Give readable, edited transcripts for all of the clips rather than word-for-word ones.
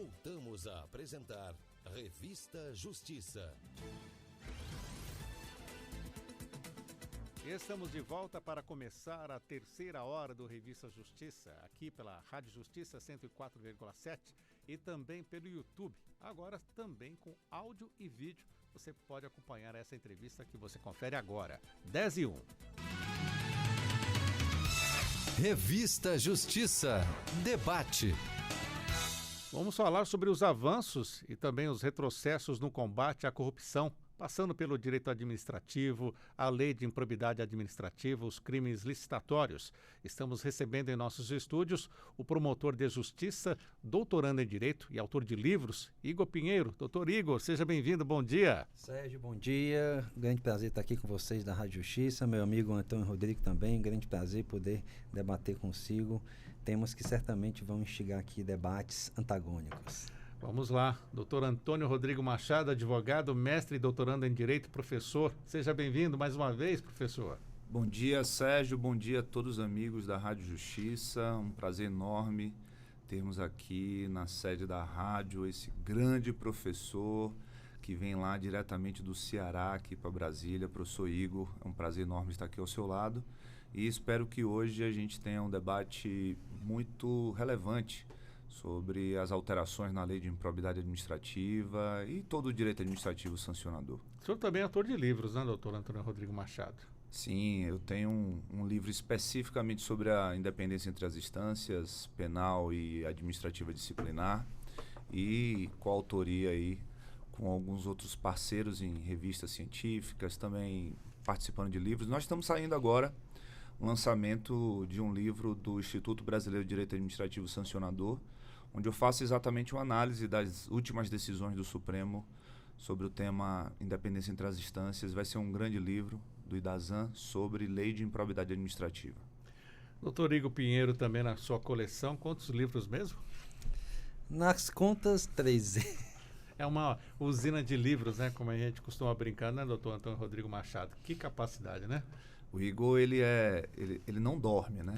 Voltamos a apresentar Revista Justiça. E estamos de volta para começar a terceira hora do Revista Justiça, aqui pela Rádio Justiça 104,7 e também pelo YouTube. Agora também com áudio e vídeo. Você pode acompanhar essa entrevista que você confere agora. 10:01. Revista Justiça. Debate. Vamos falar sobre os avanços e também os retrocessos no combate à corrupção, passando pelo direito administrativo, a lei de improbidade administrativa, os crimes licitatórios. Estamos recebendo em nossos estúdios o promotor de justiça, doutorando em direito e autor de livros, Igor Pinheiro. Doutor Igor, seja bem-vindo, bom dia. Sérgio, bom dia. Grande prazer estar aqui com vocês da Rádio Justiça. Meu amigo Antônio Rodrigo também, grande prazer poder debater consigo temas que certamente vão instigar aqui debates antagônicos. Vamos lá, doutor Antônio Rodrigo Machado, advogado, mestre e doutorando em Direito, professor. Seja bem-vindo mais uma vez, professor. Bom dia, Sérgio. Bom dia a todos os amigos da Rádio Justiça. Um prazer enorme termos aqui na sede da rádio esse grande professor que vem lá diretamente do Ceará aqui para Brasília, professor Igor. É um prazer enorme estar aqui ao seu lado e espero que hoje a gente tenha um debate muito relevante sobre as alterações na lei de improbidade administrativa e todo o direito administrativo sancionador. O senhor também é autor de livros, né, doutor Antônio Rodrigo Machado? Sim, eu tenho um livro especificamente sobre a independência entre as instâncias penal e administrativa disciplinar e coautoria aí com alguns outros parceiros em revistas científicas, também participando de livros. Nós estamos saindo agora o lançamento de um livro do Instituto Brasileiro de Direito Administrativo Sancionador, onde eu faço exatamente uma análise das últimas decisões do Supremo sobre o tema independência entre as instâncias. Vai ser um grande livro do Idazan sobre lei de improbidade administrativa. Doutor Igor Pinheiro, também na sua coleção, quantos livros mesmo? Nas contas, 13. É uma usina de livros, né? Como a gente costuma brincar, né, doutor Antônio Rodrigo Machado? Que capacidade, né? O Igor, ele não dorme, né?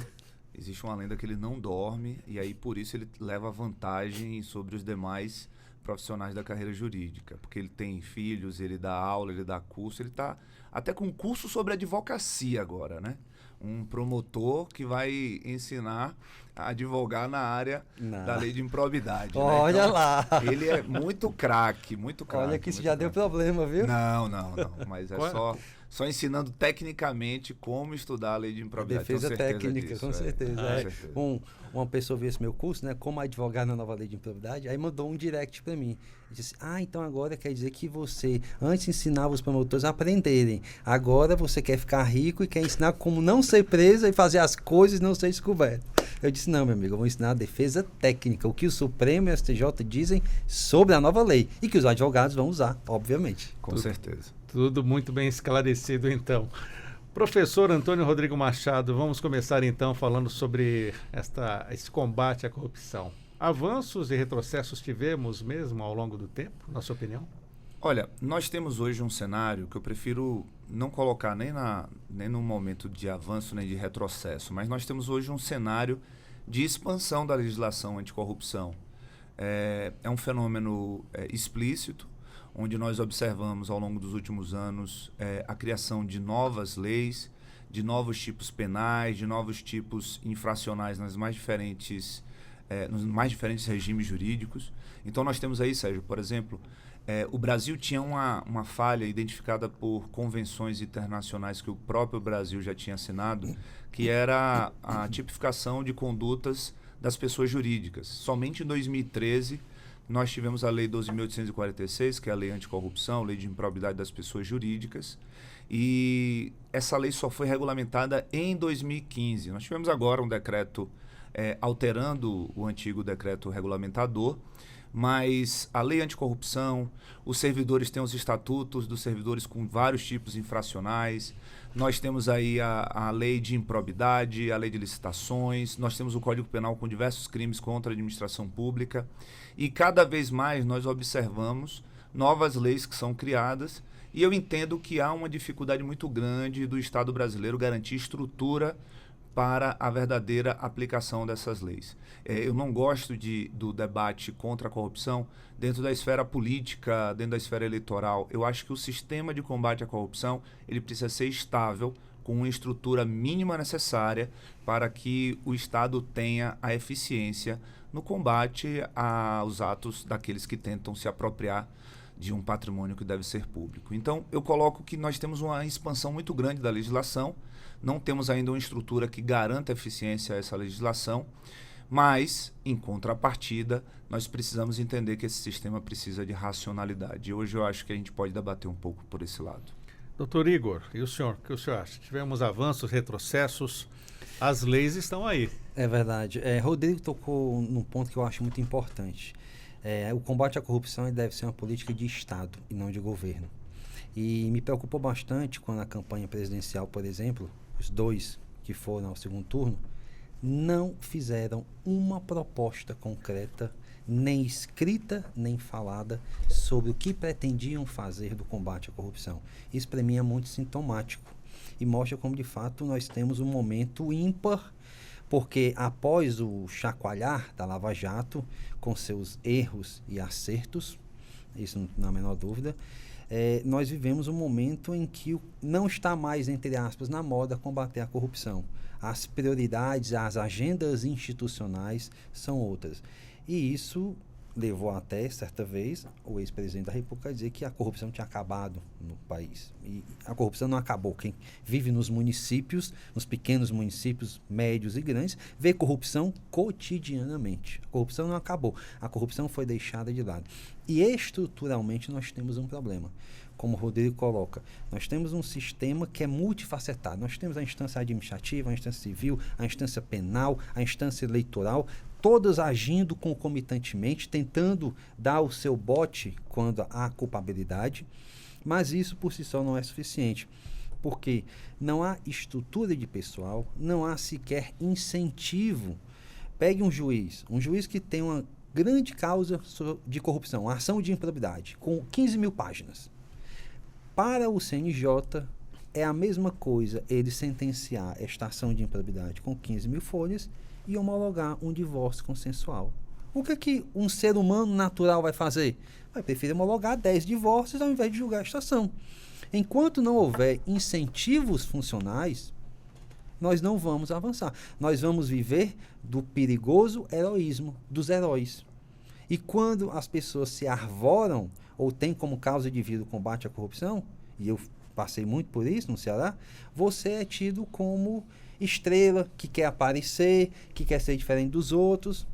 Existe uma lenda que ele não dorme e aí por isso ele leva vantagem sobre os demais profissionais da carreira jurídica, porque ele tem filhos, ele dá aula, ele dá curso, ele está até com um curso sobre advocacia agora, né? Um promotor que vai ensinar a advogar na área da lei de improbidade. Olha, né? Então, lá! Ele é muito craque, muito craque. Olha que isso já deu problema, viu? Não, mas é só ensinando tecnicamente como estudar a lei de improbidade. Defesa técnica, disso, com certeza. Com certeza. Uma pessoa viu esse meu curso, né? Como advogar na nova lei de improbidade, aí mandou um direct para mim. Ele disse, então agora quer dizer que você, antes ensinava os promotores a aprenderem, agora você quer ficar rico e quer ensinar como não ser preso e fazer as coisas e não ser descoberto. Eu disse, não, meu amigo, eu vou ensinar a defesa técnica, o que o Supremo e o STJ dizem sobre a nova lei e que os advogados vão usar, obviamente. Com certeza. Tudo muito bem esclarecido, então. Professor Antônio Rodrigo Machado, vamos começar então falando sobre esse combate à corrupção. Avanços e retrocessos tivemos mesmo ao longo do tempo, na sua opinião? Olha, nós temos hoje um cenário que eu prefiro não colocar nem no momento de avanço nem de retrocesso, mas nós temos hoje um cenário de expansão da legislação anticorrupção. É um fenômeno explícito, onde nós observamos ao longo dos últimos anos a criação de novas leis, de novos tipos penais, de novos tipos infracionais nos mais diferentes regimes jurídicos. Então nós temos aí, Sérgio, por exemplo, o Brasil tinha uma falha identificada por convenções internacionais que o próprio Brasil já tinha assinado, que era a tipificação de condutas das pessoas jurídicas. Somente em 2013 nós tivemos a Lei 12.846, que é a Lei Anticorrupção, Lei de Improbidade das Pessoas Jurídicas, e essa lei só foi regulamentada em 2015. Nós tivemos agora um decreto alterando o antigo decreto regulamentador, mas a Lei Anticorrupção, os servidores têm os estatutos dos servidores com vários tipos infracionais, nós temos aí a Lei de Improbidade, a Lei de Licitações, nós temos o Código Penal com diversos crimes contra a administração pública e cada vez mais nós observamos novas leis que são criadas e eu entendo que há uma dificuldade muito grande do Estado brasileiro garantir estrutura para a verdadeira aplicação dessas leis. Eu não gosto do debate contra a corrupção dentro da esfera política, dentro da esfera eleitoral. Eu acho que o sistema de combate à corrupção ele precisa ser estável, com uma estrutura mínima necessária para que o Estado tenha a eficiência no combate aos atos daqueles que tentam se apropriar de um patrimônio que deve ser público. Então, eu coloco que nós temos uma expansão muito grande da legislação, não temos ainda uma estrutura que garanta eficiência a essa legislação, mas, em contrapartida, nós precisamos entender que esse sistema precisa de racionalidade. E hoje eu acho que a gente pode debater um pouco por esse lado. Doutor Igor, e o senhor? O que o senhor acha? Tivemos avanços, retrocessos, as leis estão aí. É verdade. Rodrigo tocou num ponto que eu acho muito importante. O combate à corrupção deve ser uma política de Estado e não de governo. E me preocupou bastante quando a campanha presidencial, por exemplo, os dois que foram ao segundo turno, não fizeram uma proposta concreta, nem escrita, nem falada, sobre o que pretendiam fazer do combate à corrupção. Isso, para mim, é muito sintomático e mostra como, de fato, nós temos um momento ímpar, porque após o chacoalhar da Lava Jato, com seus erros e acertos, isso não há a menor dúvida, nós vivemos um momento em que não está mais, entre aspas, na moda combater a corrupção. As prioridades, as agendas institucionais são outras. E isso levou até, certa vez, o ex-presidente da República a dizer que a corrupção tinha acabado no país. E a corrupção não acabou. Quem vive nos municípios, nos pequenos municípios, médios e grandes, vê corrupção cotidianamente. A corrupção não acabou. A corrupção foi deixada de lado. E estruturalmente nós temos um problema. Como o Rodrigo coloca, nós temos um sistema que é multifacetado. Nós temos a instância administrativa, a instância civil, a instância penal, a instância eleitoral, todas agindo concomitantemente, tentando dar o seu bote quando há culpabilidade, mas isso por si só não é suficiente, porque não há estrutura de pessoal, não há sequer incentivo. Pegue um juiz que tem uma grande causa de corrupção, uma ação de improbidade, com 15 mil páginas. Para o CNJ, é a mesma coisa ele sentenciar esta ação de improbidade com 15 mil folhas e homologar um divórcio consensual. O que um ser humano natural vai fazer? Vai preferir homologar 10 divórcios ao invés de julgar esta ação. Enquanto não houver incentivos funcionais, nós não vamos avançar. Nós vamos viver do perigoso heroísmo dos heróis. E quando as pessoas se arvoram ou têm como causa de vida o combate à corrupção, e eu passei muito por isso no Ceará, você é tido como estrela, que quer aparecer, que quer ser diferente dos outros.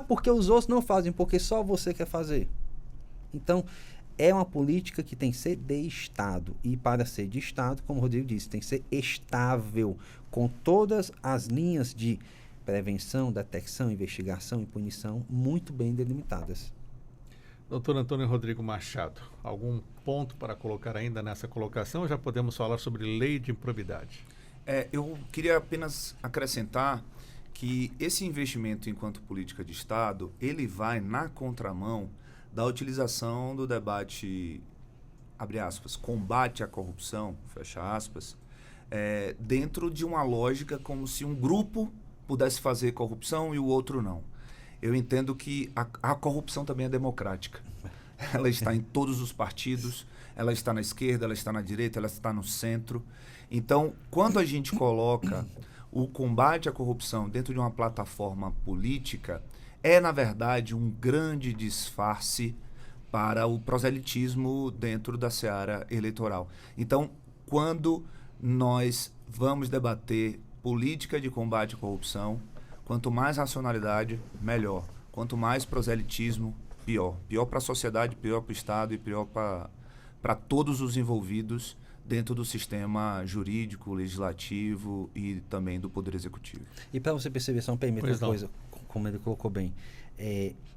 Porque os outros não fazem, porque só você quer fazer. Então, é uma política que tem que ser de Estado. E para ser de Estado, como o Rodrigo disse, tem que ser estável, com todas as linhas de prevenção, detecção, investigação e punição muito bem delimitadas. Doutor Antônio Rodrigo Machado, algum ponto para colocar ainda nessa colocação ou já podemos falar sobre lei de improbidade? Eu queria apenas acrescentar que esse investimento enquanto política de Estado, ele vai na contramão da utilização do debate, abre aspas, combate à corrupção, fecha aspas, dentro de uma lógica como se um grupo pudesse fazer corrupção e o outro não. Eu entendo que a corrupção também é democrática. Ela está em todos os partidos, ela está na esquerda, ela está na direita, ela está no centro. Então, quando a gente coloca o combate à corrupção dentro de uma plataforma política, é, na verdade, um grande disfarce para o proselitismo dentro da seara eleitoral. Então, quando nós vamos debater política de combate à corrupção, quanto mais racionalidade, melhor. Quanto mais proselitismo, pior. Pior para a sociedade, pior para o Estado e pior para todos os envolvidos dentro do sistema jurídico, legislativo e também do Poder Executivo. E para você perceber, só permita uma coisa, como ele colocou bem,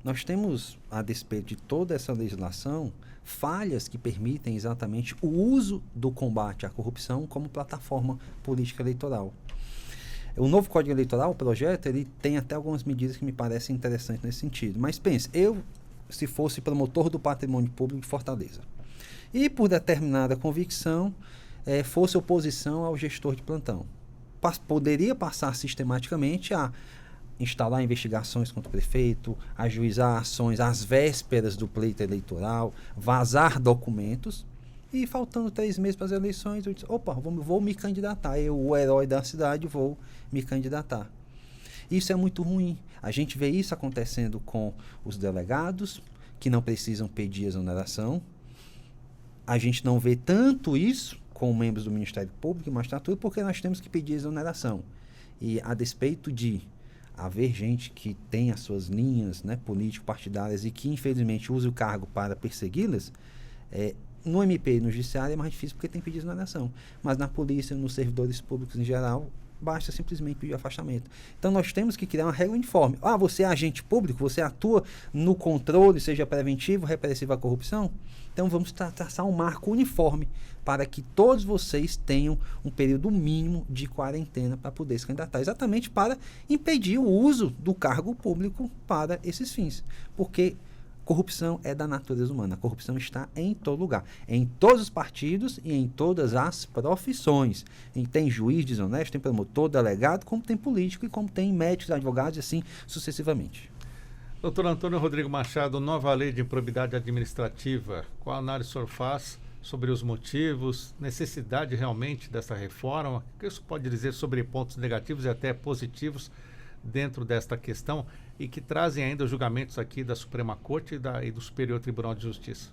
nós temos, a despeito de toda essa legislação, falhas que permitem exatamente o uso do combate à corrupção como plataforma política eleitoral. O novo Código Eleitoral, o projeto, ele tem até algumas medidas que me parecem interessantes nesse sentido. Mas pense, se fosse promotor do patrimônio público de Fortaleza, e por determinada convicção, fosse oposição ao gestor de plantão. poderia passar sistematicamente a instalar investigações contra o prefeito, ajuizar ações às vésperas do pleito eleitoral, vazar documentos, e faltando 3 meses para as eleições, eu disse, opa, vou me candidatar, eu, o herói da cidade, vou me candidatar. Isso é muito ruim. A gente vê isso acontecendo com os delegados, que não precisam pedir exoneração. A gente não vê tanto isso com membros do Ministério Público e magistratura, porque nós temos que pedir exoneração. E a despeito de haver gente que tem as suas linhas, né, político-partidárias e que, infelizmente, usa o cargo para persegui-las, no MP e no Judiciário é mais difícil porque tem que pedir exoneração. Mas na polícia, nos servidores públicos em geral, basta simplesmente pedir afastamento. Então nós temos que criar uma regra uniforme. Você é agente público, você atua no controle, seja preventivo, repressivo à corrupção? Então vamos traçar um marco uniforme para que todos vocês tenham um período mínimo de quarentena para poder se candidatar, exatamente para impedir o uso do cargo público para esses fins. Porque corrupção é da natureza humana. A corrupção está em todo lugar. Em todos os partidos e em todas as profissões. E tem juiz desonesto, tem promotor, delegado, como tem político e como tem médicos, advogados e assim sucessivamente. Doutor Antônio Rodrigo Machado, nova lei de improbidade administrativa. Qual análise o senhor faz sobre os motivos, necessidade realmente dessa reforma? O que isso pode dizer sobre pontos negativos e até positivos dentro desta questão e que trazem ainda os julgamentos aqui da Suprema Corte e do Superior Tribunal de Justiça?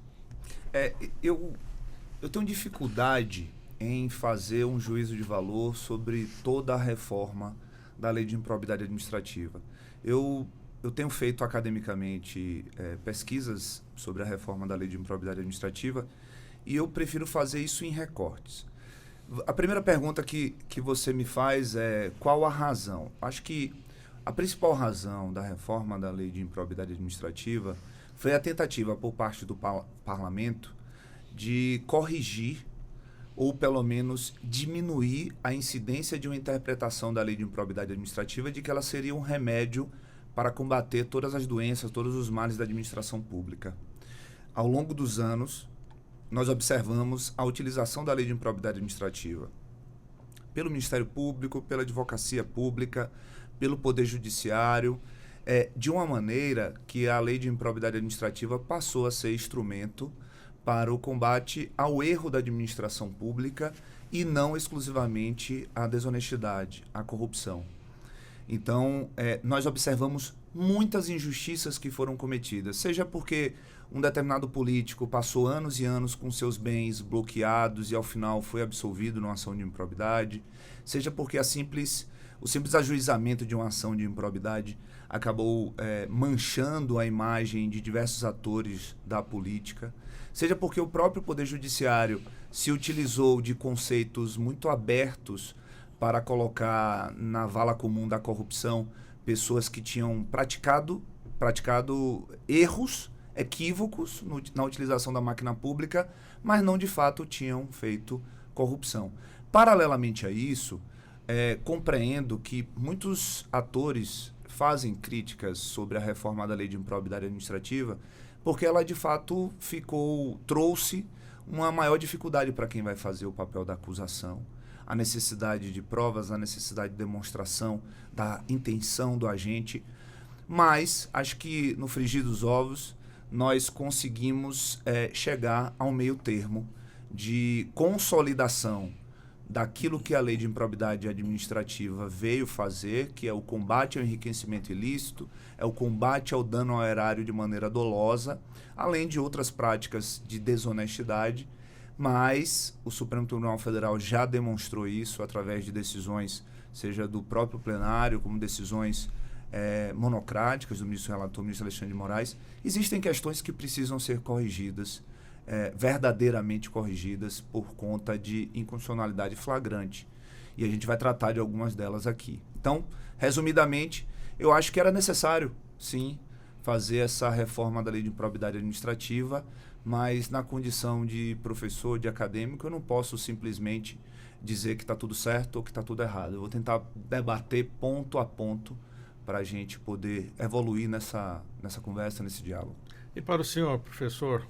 Eu tenho dificuldade em fazer um juízo de valor sobre toda a reforma da lei de improbidade administrativa. Eu tenho feito academicamente pesquisas sobre a reforma da lei de improbidade administrativa e eu prefiro fazer isso em recortes. A primeira pergunta que você me faz é qual a razão? Acho que a principal razão da reforma da lei de improbidade administrativa foi a tentativa por parte do parlamento de corrigir ou pelo menos diminuir a incidência de uma interpretação da lei de improbidade administrativa de que ela seria um remédio para combater todas as doenças, todos os males da administração pública. Ao longo dos anos, nós observamos a utilização da lei de improbidade administrativa pelo Ministério Público, pela Advocacia Pública, pelo Poder Judiciário, de uma maneira que a lei de improbidade administrativa passou a ser instrumento para o combate ao erro da administração pública e não exclusivamente à desonestidade, à corrupção. Então, nós observamos muitas injustiças que foram cometidas, seja porque um determinado político passou anos e anos com seus bens bloqueados e ao final foi absolvido numa ação de improbidade, seja porque o simples ajuizamento de uma ação de improbidade acabou manchando a imagem de diversos atores da política, seja porque o próprio Poder Judiciário se utilizou de conceitos muito abertos para colocar na vala comum da corrupção pessoas que tinham praticado erros, equívocos na utilização da máquina pública, mas não de fato tinham feito corrupção. Paralelamente a isso, compreendo que muitos atores fazem críticas sobre a reforma da lei de improbidade administrativa porque ela de fato trouxe uma maior dificuldade para quem vai fazer o papel da acusação, a necessidade de provas, a necessidade de demonstração da intenção do agente, mas acho que no frigir dos ovos nós conseguimos chegar a um meio termo de consolidação daquilo que a lei de improbidade administrativa veio fazer, que é o combate ao enriquecimento ilícito, é o combate ao dano ao erário de maneira dolosa, além de outras práticas de desonestidade, mas o Supremo Tribunal Federal já demonstrou isso através de decisões, seja do próprio plenário, como decisões monocráticas do ministro relator, ministro Alexandre de Moraes. Existem questões que precisam ser corrigidas, verdadeiramente corrigidas por conta de inconstitucionalidade flagrante. E a gente vai tratar de algumas delas aqui. Então, resumidamente, eu acho que era necessário, sim, fazer essa reforma da lei de improbidade administrativa, mas na condição de professor, de acadêmico, eu não posso simplesmente dizer que está tudo certo ou que está tudo errado. Eu vou tentar debater ponto a ponto para a gente poder evoluir nessa conversa, nesse diálogo. E para o senhor, professor,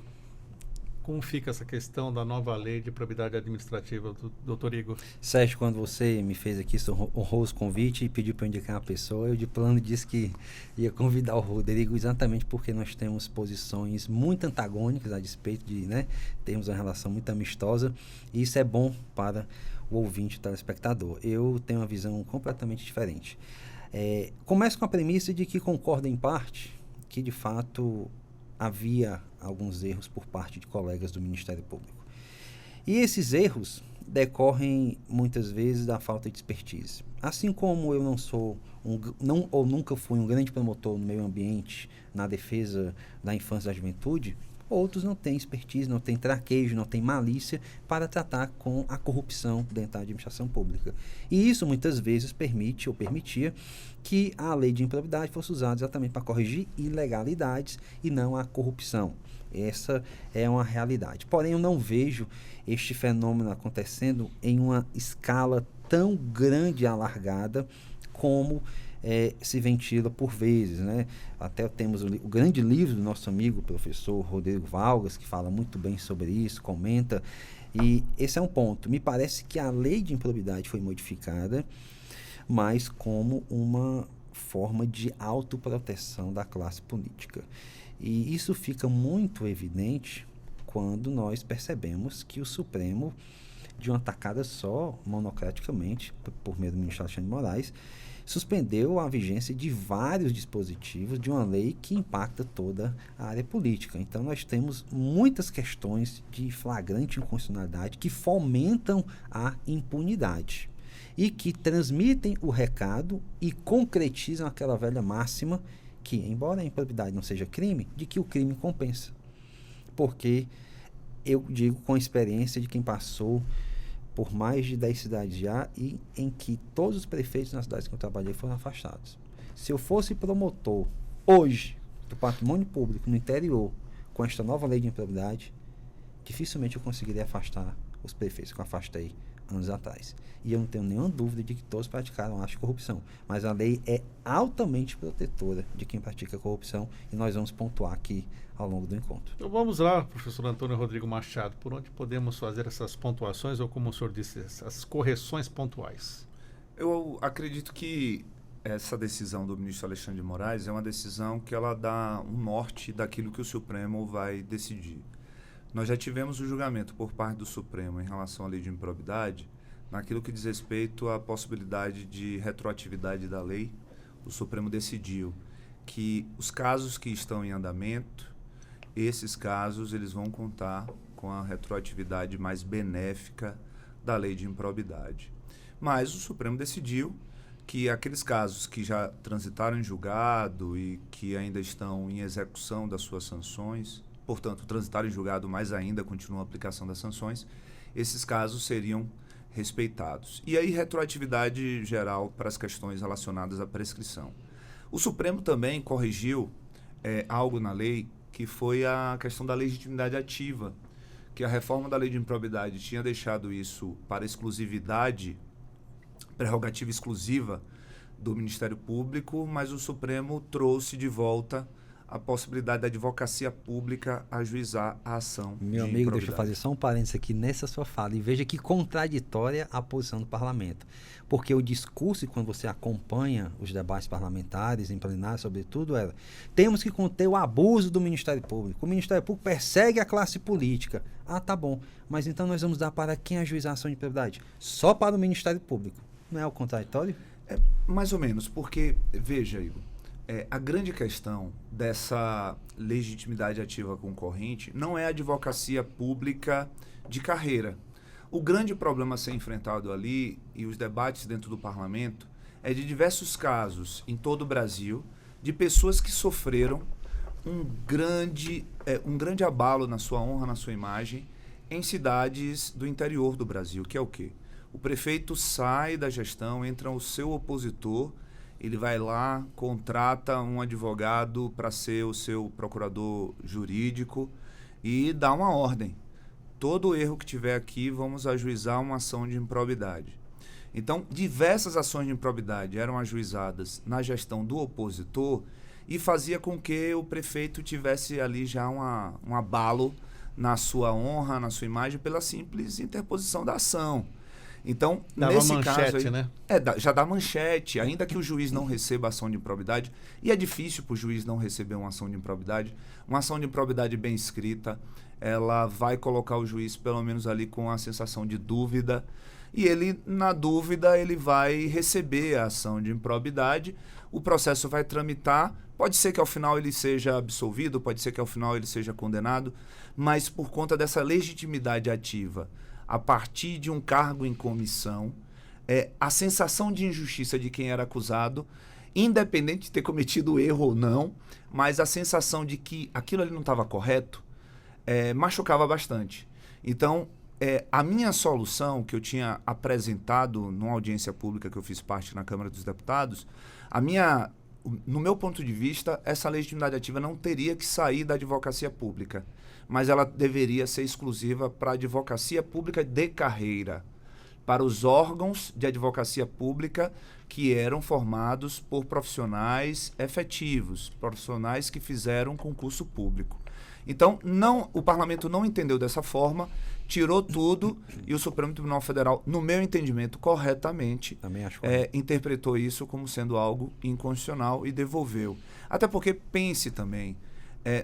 Como fica essa questão da nova lei de probidade administrativa, doutor Igor? Sérgio, quando você me fez aqui esse honroso convite e pediu para indicar uma pessoa, eu de plano disse que ia convidar o Rodrigo exatamente porque nós temos posições muito antagônicas a despeito de, né, termos uma relação muito amistosa, e isso é bom para o ouvinte, o telespectador. Eu tenho uma visão completamente diferente. Começo com a premissa de que concordo em parte que, de fato, havia alguns erros por parte de colegas do Ministério Público. E esses erros decorrem muitas vezes da falta de expertise. Assim como eu não sou ou nunca fui um grande promotor no meio ambiente, na defesa da infância e da juventude, outros não têm expertise, não têm traquejo, não têm malícia para tratar com a corrupção dentro da administração pública. E isso muitas vezes permite ou permitia que a lei de improbidade fosse usada exatamente para corrigir ilegalidades e não a corrupção. Essa é uma realidade. Porém, eu não vejo este fenômeno acontecendo em uma escala tão grande e alargada como se ventila por vezes, né? Até temos o grande livro do nosso amigo professor Rodrigo Valgas, que fala muito bem sobre isso, comenta, e esse é um ponto. Me parece que a lei de improbidade foi modificada, mas como uma forma de autoproteção da classe política. E isso fica muito evidente quando nós percebemos que o Supremo, de uma tacada só, monocraticamente, por meio do ministro Alexandre de Moraes, suspendeu a vigência de vários dispositivos de uma lei que impacta toda a área política. Então, nós temos muitas questões de flagrante inconstitucionalidade que fomentam a impunidade e que transmitem o recado e concretizam aquela velha máxima que, embora a improbidade não seja crime, de que o crime compensa. Porque eu digo com a experiência de quem passou por mais de 10 cidades já, e em que todos os prefeitos nas cidades que eu trabalhei foram afastados. Se eu fosse promotor hoje do patrimônio público no interior com esta nova lei de improbidade, dificilmente eu conseguiria afastar os prefeitos que eu afastei anos atrás. E eu não tenho nenhuma dúvida de que todos praticaram atos de corrupção. Mas a lei é altamente protetora de quem pratica corrupção, e nós vamos pontuar aqui ao longo do encontro. Então vamos lá, professor Antônio Rodrigo Machado, por onde podemos fazer essas pontuações, ou como o senhor disse, essas correções pontuais? Eu acredito que essa decisão do ministro Alexandre de Moraes é uma decisão que ela dá um norte daquilo que o Supremo vai decidir. Nós já tivemos o julgamento por parte do Supremo em relação à lei de improbidade, naquilo que diz respeito à possibilidade de retroatividade da lei. O Supremo decidiu que os casos que estão em andamento, esses casos eles vão contar com a retroatividade mais benéfica da lei de improbidade. Mas o Supremo decidiu que aqueles casos que já transitaram em julgado e que ainda estão em execução das suas sanções, portanto, transitaram em julgado, mas ainda continua a aplicação das sanções, esses casos seriam respeitados. E aí, retroatividade geral para as questões relacionadas à prescrição. O Supremo também corrigiu algo na lei, que foi a questão da legitimidade ativa, que a reforma da lei de improbidade tinha deixado isso para exclusividade, prerrogativa exclusiva do Ministério Público, mas o Supremo trouxe de volta a possibilidade da advocacia pública ajuizar a ação. Meu amigo, deixa eu fazer só um parênteses aqui nessa sua fala, e veja que contraditória a posição do parlamento. Porque o discurso, quando você acompanha os debates parlamentares, em plenário, sobretudo, era: temos que conter o abuso do Ministério Público. O Ministério Público persegue a classe política. Ah, tá bom. Mas então nós vamos dar para quem ajuizar a ação de improbidade? Só para o Ministério Público. Não é o contraditório? É, mais ou menos, porque, veja, Igor, a grande questão dessa legitimidade ativa concorrente não é a advocacia pública de carreira. O grande problema a ser enfrentado ali, e os debates dentro do parlamento, é de diversos casos em todo o Brasil, de pessoas que sofreram um grande abalo na sua honra, na sua imagem, em cidades do interior do Brasil, que é o quê? O prefeito sai da gestão, entra o seu opositor, ele vai lá, contrata um advogado para ser o seu procurador jurídico e dá uma ordem. Todo erro que tiver aqui, vamos ajuizar uma ação de improbidade. Então, diversas ações de improbidade eram ajuizadas na gestão do opositor e fazia com que o prefeito tivesse ali já um abalo na sua honra, na sua imagem, pela simples interposição da ação. Então, Dava nesse manchete, caso aí, né? já dá manchete, ainda que o juiz não receba ação de improbidade, e é difícil para o juiz não receber uma ação de improbidade. Uma ação de improbidade bem escrita, ela vai colocar o juiz pelo menos ali com a sensação de dúvida, e ele, na dúvida, ele vai receber a ação de improbidade, o processo vai tramitar, pode ser que ao final ele seja absolvido, pode ser que ao final ele seja condenado, mas por conta dessa legitimidade ativa, a partir de um cargo em comissão, a sensação de injustiça de quem era acusado, independente de ter cometido erro ou não, mas a sensação de que aquilo ali não estava correto, machucava bastante. Então, a minha solução, que eu tinha apresentado numa audiência pública que eu fiz parte na Câmara dos Deputados, no meu ponto de vista, essa legitimidade ativa não teria que sair da advocacia pública, mas ela deveria ser exclusiva para a advocacia pública de carreira, para os órgãos de advocacia pública que eram formados por profissionais efetivos, profissionais que fizeram concurso público. Então, o parlamento não entendeu dessa forma, tirou tudo e o Supremo Tribunal Federal, no meu entendimento, corretamente, interpretou isso como sendo algo inconstitucional e devolveu. Até porque, pense também,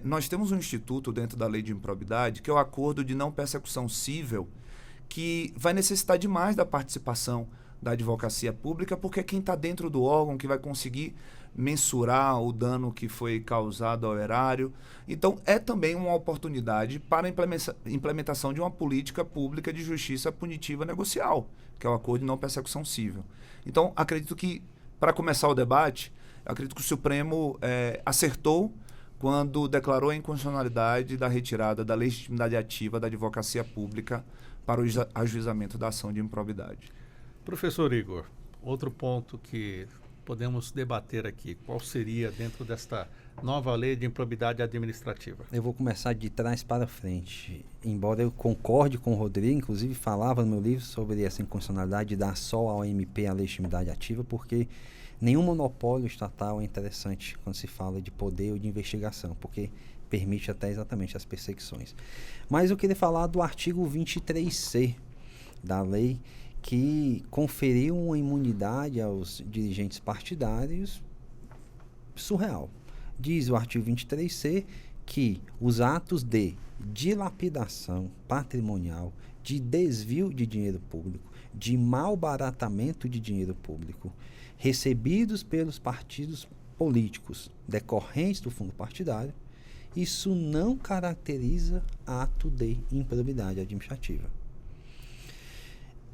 nós temos um instituto dentro da lei de improbidade, que é o acordo de não persecução cível, que vai necessitar demais da participação da advocacia pública, porque é quem está dentro do órgão que vai conseguir mensurar o dano que foi causado ao erário. Então, é também uma oportunidade para a implementação de uma política pública de justiça punitiva negocial, que é o acordo de não persecução cível. Então, acredito que, para começar o debate, acredito que o Supremo acertou quando declarou a inconstitucionalidade da retirada da legitimidade ativa da advocacia pública para o ajuizamento da ação de improbidade. Professor Igor, outro ponto que podemos debater aqui, qual seria dentro desta nova lei de improbidade administrativa? Eu vou começar de trás para frente. Embora eu concorde com o Rodrigo, inclusive falava no meu livro sobre essa inconstitucionalidade de dar só ao MP a legitimidade ativa, porque nenhum monopólio estatal é interessante quando se fala de poder ou de investigação, porque permite até exatamente as perseguições. Mas eu queria falar do artigo 23C da lei, que conferiu uma imunidade aos dirigentes partidários surreal. Diz o artigo 23C que os atos de dilapidação patrimonial, de desvio de dinheiro público, de malbaratamento de dinheiro público, recebidos pelos partidos políticos decorrentes do fundo partidário, isso não caracteriza ato de improbidade administrativa.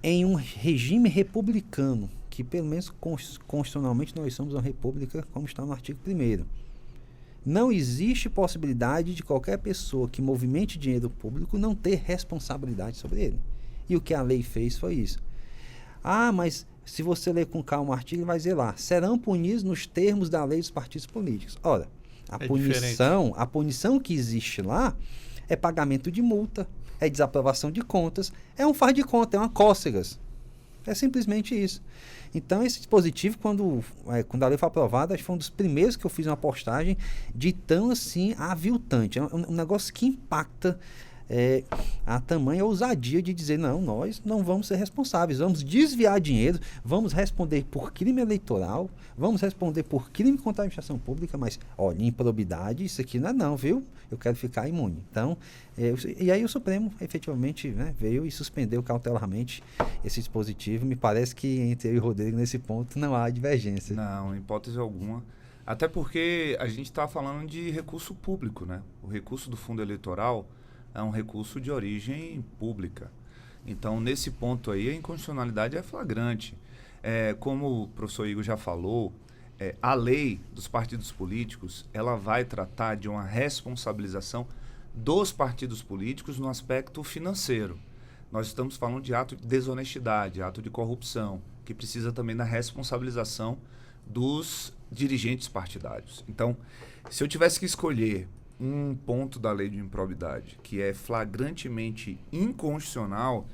Em um regime republicano, que pelo menos constitucionalmente nós somos uma república, como está no artigo 1º, não existe possibilidade de qualquer pessoa que movimente dinheiro público não ter responsabilidade sobre ele. E o que a lei fez foi isso. Mas se você ler com calma o artigo, vai dizer lá, serão punidos nos termos da lei dos partidos políticos. Ora, a punição que existe lá é pagamento de multa, é desaprovação de contas, é um faz de conta, é uma cócegas. É simplesmente isso. Então, esse dispositivo, quando a lei foi aprovada, acho que foi um dos primeiros que eu fiz uma postagem de tão assim aviltante. É um negócio que impacta a tamanha ousadia de dizer, não, nós não vamos ser responsáveis, vamos desviar dinheiro, vamos responder por crime eleitoral, vamos responder por crime contra a administração pública, mas, olha, improbidade, isso aqui não é não, viu? Eu quero ficar imune. Então, e aí o Supremo efetivamente veio e suspendeu cautelarmente esse dispositivo. Me parece que entre eu e o Rodrigo nesse ponto não há divergência. Não, em hipótese alguma. Até porque a gente está falando de recurso público, né? O recurso do fundo eleitoral é um recurso de origem pública. Então, nesse ponto aí, a inconstitucionalidade é flagrante. Como o professor Igor já falou, a lei dos partidos políticos, ela vai tratar de uma responsabilização dos partidos políticos no aspecto financeiro. Nós estamos falando de ato de desonestidade, ato de corrupção, que precisa também da responsabilização dos dirigentes partidários. Então, se eu tivesse que escolher um ponto da lei de improbidade que é flagrantemente inconstitucional,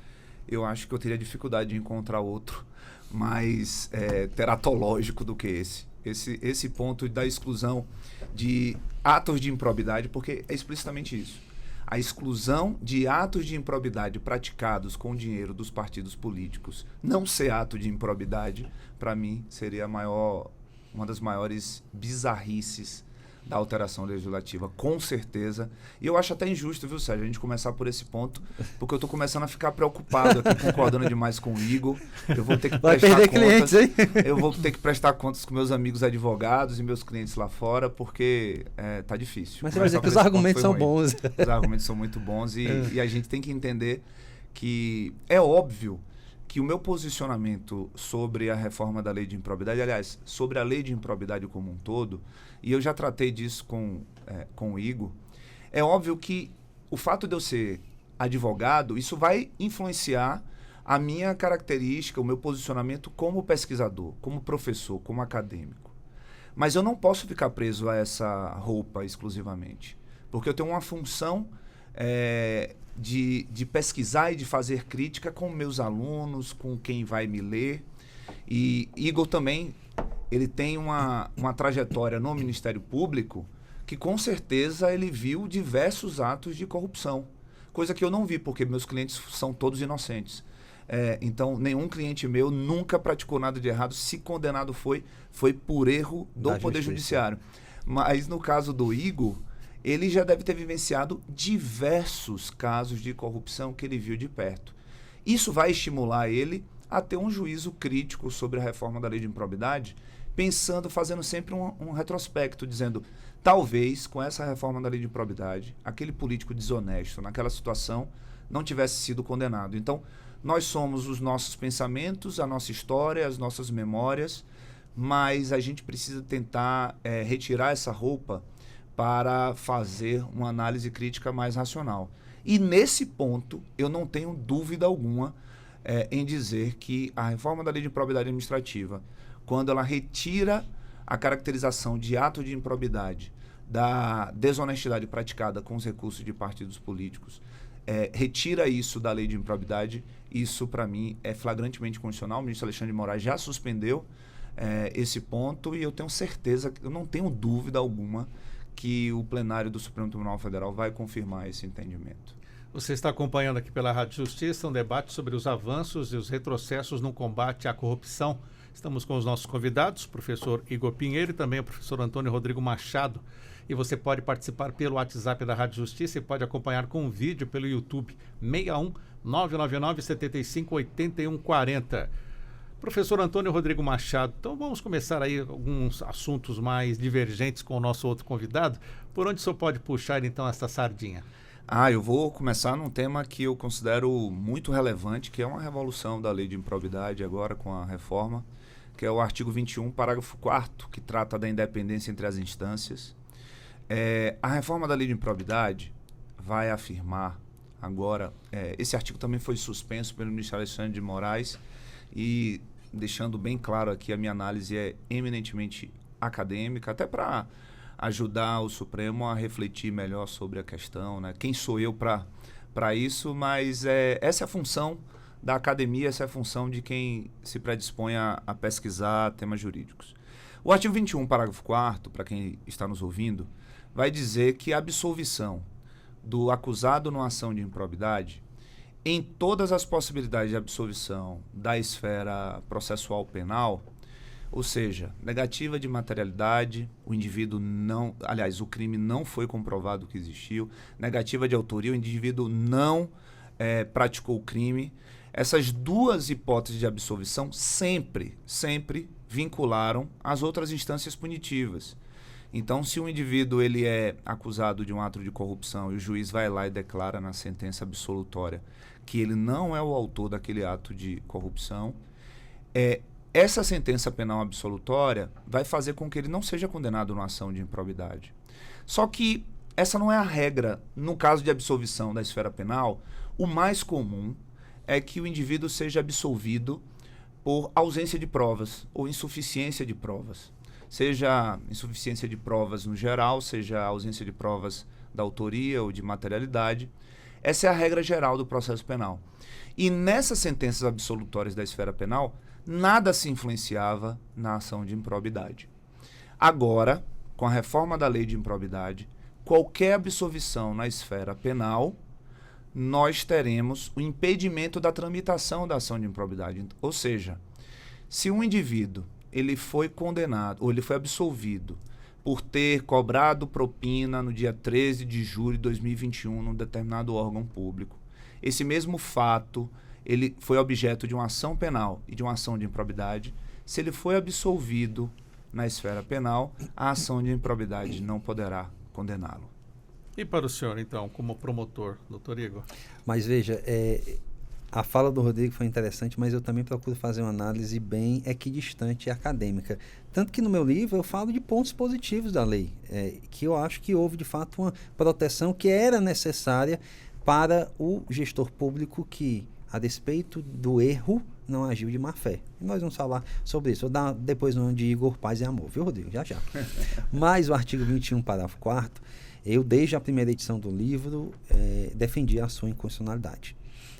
eu acho que eu teria dificuldade de encontrar outro mais teratológico do que esse ponto da exclusão de atos de improbidade, porque é explicitamente isso. a exclusão de atos de improbidade praticados com o dinheiro dos partidos políticos não ser ato de improbidade, para mim, seria uma das maiores bizarrices da alteração legislativa, com certeza. E eu acho até injusto, viu, Sérgio, a gente começar por esse ponto, porque eu estou começando a ficar preocupado aqui, concordando demais com o Igor. Eu vou ter que prestar contas. Eu vou ter que prestar contas com meus amigos advogados e meus clientes lá fora, porque tá difícil. Mas você vai dizer que os argumentos são bons. Os argumentos são muito bons e a gente tem que entender que é óbvio que o meu posicionamento sobre a reforma da lei de improbidade, aliás, sobre a lei de improbidade como um todo, e eu já tratei disso com o Igor, é óbvio que o fato de eu ser advogado, isso vai influenciar a minha característica, o meu posicionamento como pesquisador, como professor, como acadêmico. Mas eu não posso ficar preso a essa roupa exclusivamente, porque eu tenho uma função de pesquisar e de fazer crítica com meus alunos, com quem vai me ler. E Igor também, ele tem uma trajetória no Ministério Público que com certeza ele viu diversos atos de corrupção, coisa que eu não vi, porque meus clientes são todos inocentes. Então, nenhum cliente meu nunca praticou nada de errado. Se condenado foi por erro do Poder Judiciário. Mas no caso do Igor, ele já deve ter vivenciado diversos casos de corrupção que ele viu de perto. Isso vai estimular ele a ter um juízo crítico sobre a reforma da lei de improbidade, fazendo sempre um retrospecto, dizendo, talvez com essa reforma da lei de improbidade, aquele político desonesto naquela situação não tivesse sido condenado. Então, nós somos os nossos pensamentos, a nossa história, as nossas memórias, mas a gente precisa tentar retirar essa roupa para fazer uma análise crítica mais racional. E nesse ponto, eu não tenho dúvida alguma em dizer que a reforma da lei de improbidade administrativa, quando ela retira a caracterização de ato de improbidade da desonestidade praticada com os recursos de partidos políticos, retira isso da lei de improbidade, isso para mim é flagrantemente constitucional. O ministro Alexandre de Moraes já suspendeu esse ponto e eu tenho certeza, eu não tenho dúvida alguma que o plenário do Supremo Tribunal Federal vai confirmar esse entendimento. Você está acompanhando aqui pela Rádio Justiça um debate sobre os avanços e os retrocessos no combate à corrupção. Estamos com os nossos convidados, o professor Igor Pinheiro e também o professor Antônio Rodrigo Machado. E você pode participar pelo WhatsApp da Rádio Justiça e pode acompanhar com vídeo pelo YouTube 61 999 75 81 40. Professor Antônio Rodrigo Machado, então vamos começar aí alguns assuntos mais divergentes com o nosso outro convidado. Por onde o senhor pode puxar então essa sardinha? Eu vou começar num tema que eu considero muito relevante, que é uma revolução da lei de improbidade agora com a reforma, que é o artigo 21, parágrafo 4º, que trata da independência entre as instâncias. A reforma da lei de improbidade vai afirmar agora, esse artigo também foi suspenso pelo ministro Alexandre de Moraes, e deixando bem claro aqui, a minha análise é eminentemente acadêmica, até para ajudar o Supremo a refletir melhor sobre a questão, né? Quem sou eu para isso, mas essa é a função da academia, essa é a função de quem se predispõe a pesquisar temas jurídicos. O artigo 21, parágrafo 4º, para quem está nos ouvindo, vai dizer que a absolvição do acusado numa ação de improbidade, em todas as possibilidades de absolvição da esfera processual penal, ou seja, negativa de materialidade, o indivíduo não, aliás, o crime não foi comprovado que existiu, negativa de autoria, o indivíduo não praticou o crime. Essas duas hipóteses de absolvição sempre vincularam as outras instâncias punitivas. Então, se um indivíduo ele é acusado de um ato de corrupção e o juiz vai lá e declara na sentença absolutória que ele não é o autor daquele ato de corrupção, essa sentença penal absolutória vai fazer com que ele não seja condenado numa ação de improbidade. Só que essa não é a regra. No caso de absolvição da esfera penal, o mais comum é que o indivíduo seja absolvido por ausência de provas ou insuficiência de provas. Seja insuficiência de provas no geral, seja ausência de provas da autoria ou de materialidade. Essa é a regra geral do processo penal. E nessas sentenças absolutórias da esfera penal, nada se influenciava na ação de improbidade. Agora, com a reforma da lei de improbidade, qualquer absolvição na esfera penal, nós teremos o impedimento da tramitação da ação de improbidade. Ou seja, se um indivíduo ele foi condenado ou ele foi absolvido por ter cobrado propina no dia 13 de julho de 2021 num determinado órgão público, esse mesmo fato ele foi objeto de uma ação penal e de uma ação de improbidade. Se ele foi absolvido na esfera penal, a ação de improbidade não poderá condená-lo. E para o senhor, então, como promotor, doutor Igor? Mas veja, a fala do Rodrigo foi interessante, mas eu também procuro fazer uma análise bem equidistante e acadêmica. Tanto que no meu livro eu falo de pontos positivos da lei, que eu acho que houve de fato uma proteção que era necessária para o gestor público que, a despeito do erro, não agiu de má fé. E nós vamos falar sobre isso. Vou dar depois no nome de Igor, Paz e Amor, viu, Rodrigo? Já. Mas o artigo 21, parágrafo 4º, eu, desde a primeira edição do livro, defendi a sua inconstitucionalidade.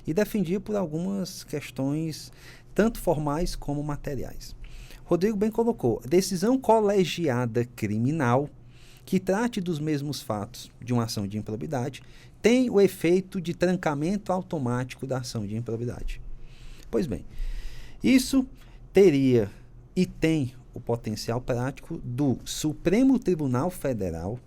E defendi por algumas questões, tanto formais como materiais. Rodrigo bem colocou, decisão colegiada criminal que trate dos mesmos fatos de uma ação de improbidade tem o efeito de trancamento automático da ação de improbidade. Pois bem, isso teria e tem o potencial prático do Supremo Tribunal Federal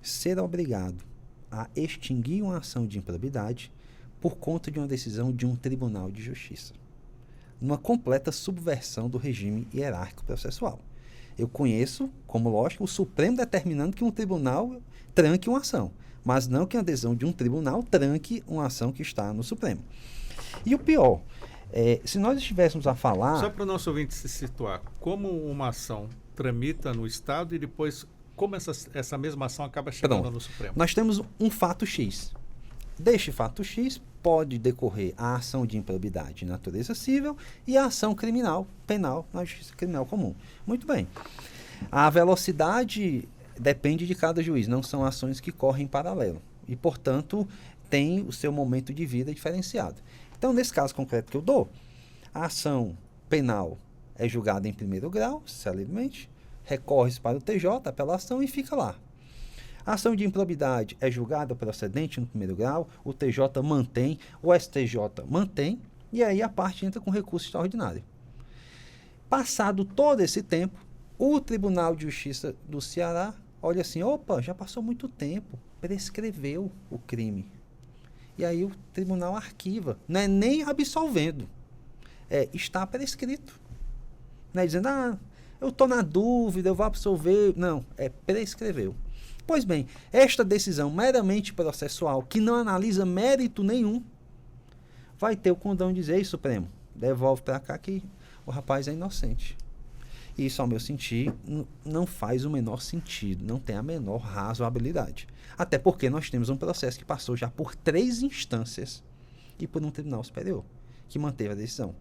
ser obrigado a extinguir uma ação de improbidade por conta de uma decisão de um tribunal de justiça, numa completa subversão do regime hierárquico processual. Eu conheço, como lógico, o Supremo determinando que um tribunal tranque uma ação, mas não que a decisão de um tribunal tranque uma ação que está no Supremo. E o pior, se nós estivéssemos a falar... Só para o nosso ouvinte se situar, como uma ação tramita no Estado e depois como essa mesma ação acaba chegando no Supremo? Nós temos um fato X. Deste fato X pode decorrer a ação de improbidade de natureza civil e a ação criminal, penal, na justiça criminal comum. Muito bem. A velocidade depende de cada juiz, não são ações que correm em paralelo. E, portanto, tem o seu momento de vida diferenciado. Então, nesse caso concreto que eu dou, a ação penal é julgada em primeiro grau, celeremente, recorre-se para o TJ, apelação, e fica lá. A ação de improbidade é julgada procedente no primeiro grau, o TJ mantém, o STJ mantém, e aí a parte entra com recurso extraordinário. Passado todo esse tempo, o Tribunal de Justiça do Ceará olha assim, opa, já passou muito tempo, prescreveu o crime. E aí o tribunal arquiva, não é nem absolvendo, está prescrito. Não é dizendo, eu estou na dúvida, eu vou absolver. Não, prescreveu. Pois bem, esta decisão meramente processual, que não analisa mérito nenhum, vai ter o condão de dizer, ei, Supremo, devolve para cá que o rapaz é inocente. Isso, ao meu sentir, não faz o menor sentido, não tem a menor razoabilidade. Até porque nós temos um processo que passou já por 3 instâncias e por um tribunal superior, que manteve a decisão.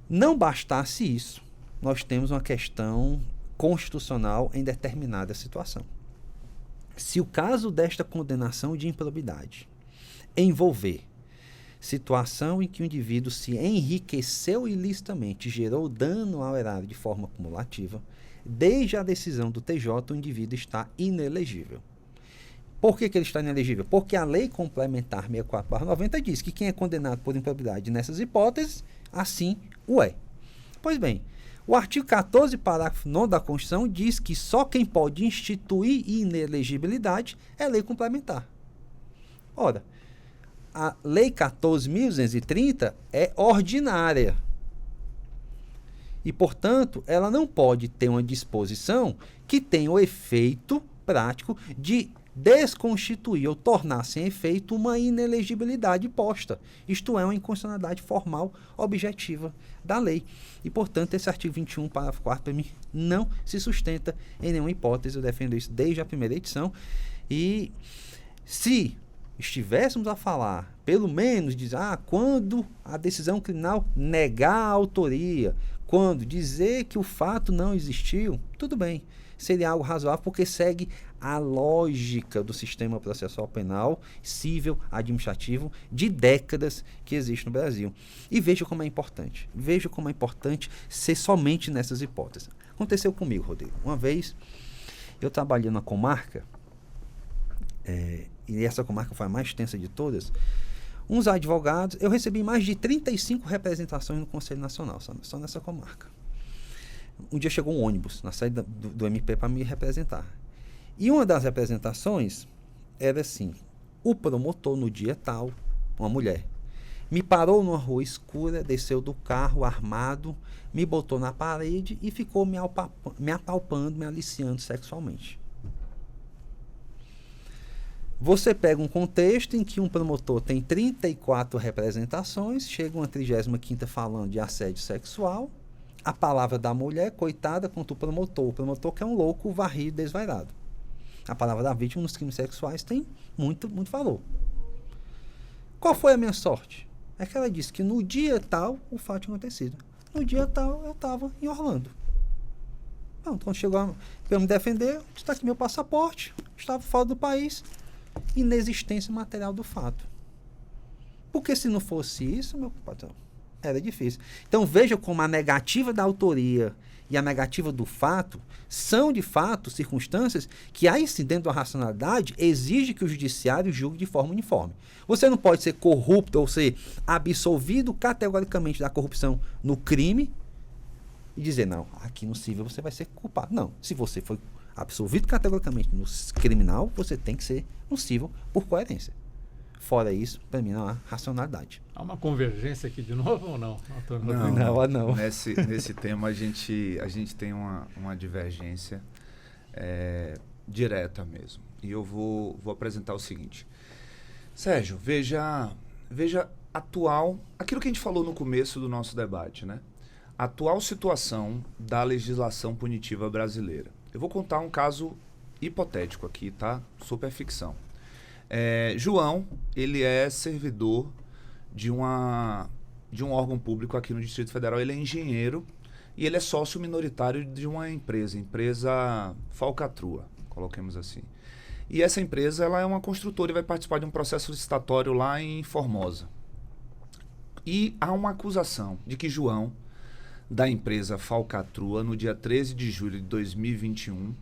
Não bastasse isso, nós temos uma questão constitucional em determinada situação. Se o caso desta condenação de improbidade envolver situação em que o indivíduo se enriqueceu ilicitamente, gerou dano ao erário de forma cumulativa, desde a decisão do TJ, o indivíduo está inelegível. Por que ele está inelegível? Porque a Lei Complementar 64/90 diz que quem é condenado por improbidade nessas hipóteses, assim o é. Pois bem, o artigo 14, parágrafo 9 da Constituição diz que só quem pode instituir inelegibilidade é lei complementar. Ora, a Lei 14.230 é ordinária. E, portanto, ela não pode ter uma disposição que tenha o efeito prático de desconstituir ou tornar sem efeito uma inelegibilidade posta. Isto é, uma inconstitucionalidade formal objetiva da lei. E, portanto, esse artigo 21, parágrafo 4º, para mim, não se sustenta em nenhuma hipótese. Eu defendo isso desde a primeira edição. E se estivéssemos a falar, pelo menos, dizer, quando a decisão criminal negar a autoria, quando dizer que o fato não existiu, tudo bem, seria algo razoável, porque segue a lógica do sistema processual penal, civil, administrativo, de décadas que existe no Brasil. E veja como é importante ser somente nessas hipóteses. Aconteceu comigo, Rodrigo. Uma vez, eu trabalhei na comarca, e essa comarca foi a mais extensa de todas, uns advogados, eu recebi mais de 35 representações no Conselho Nacional, só nessa comarca. Um dia chegou um ônibus na saída do MP para me representar. E uma das representações era assim, o promotor no dia tal, uma mulher, me parou numa rua escura, desceu do carro armado, me botou na parede e ficou me apalpando, me aliciando sexualmente. Você pega um contexto em que um promotor tem 34 representações, chega uma 35ª falando de assédio sexual, a palavra da mulher, coitada, contra o promotor que é um louco varrido, desvairado. A palavra da vítima nos crimes sexuais tem muito, muito valor. Qual foi a minha sorte? É que ela disse que no dia tal o fato tinha acontecido. No dia tal eu estava em Orlando. Pronto, quando chegou para me defender, está aqui meu passaporte, estava fora do país, inexistência material do fato. Porque se não fosse isso, meu patrão, era difícil. Então veja como a negativa da autoria e a negativa do fato são, de fato, circunstâncias que, aí sim, dentro da racionalidade, exige que o judiciário julgue de forma uniforme. Você não pode ser corrupto ou ser absolvido categoricamente da corrupção no crime e dizer, não, aqui no civil você vai ser culpado. Não, se você foi absolvido categoricamente no criminal, você tem que ser no civil por coerência. Fora isso, para mim não há racionalidade. Há uma convergência aqui de novo ou não? Não. Nesse tema a gente tem uma divergência direta mesmo. E eu vou apresentar o seguinte. Sérgio, veja aquilo que a gente falou no começo do nosso debate, né? A atual situação da legislação punitiva brasileira. Eu vou contar um caso hipotético aqui, tá? Super ficção. João, ele é servidor de um órgão público aqui no Distrito Federal. Ele é engenheiro e ele é sócio minoritário de uma empresa Falcatrua, coloquemos assim. E essa empresa, ela é uma construtora e vai participar de um processo licitatório lá em Formosa. E há uma acusação de que João, da empresa Falcatrua, no dia 13 de julho de 2021,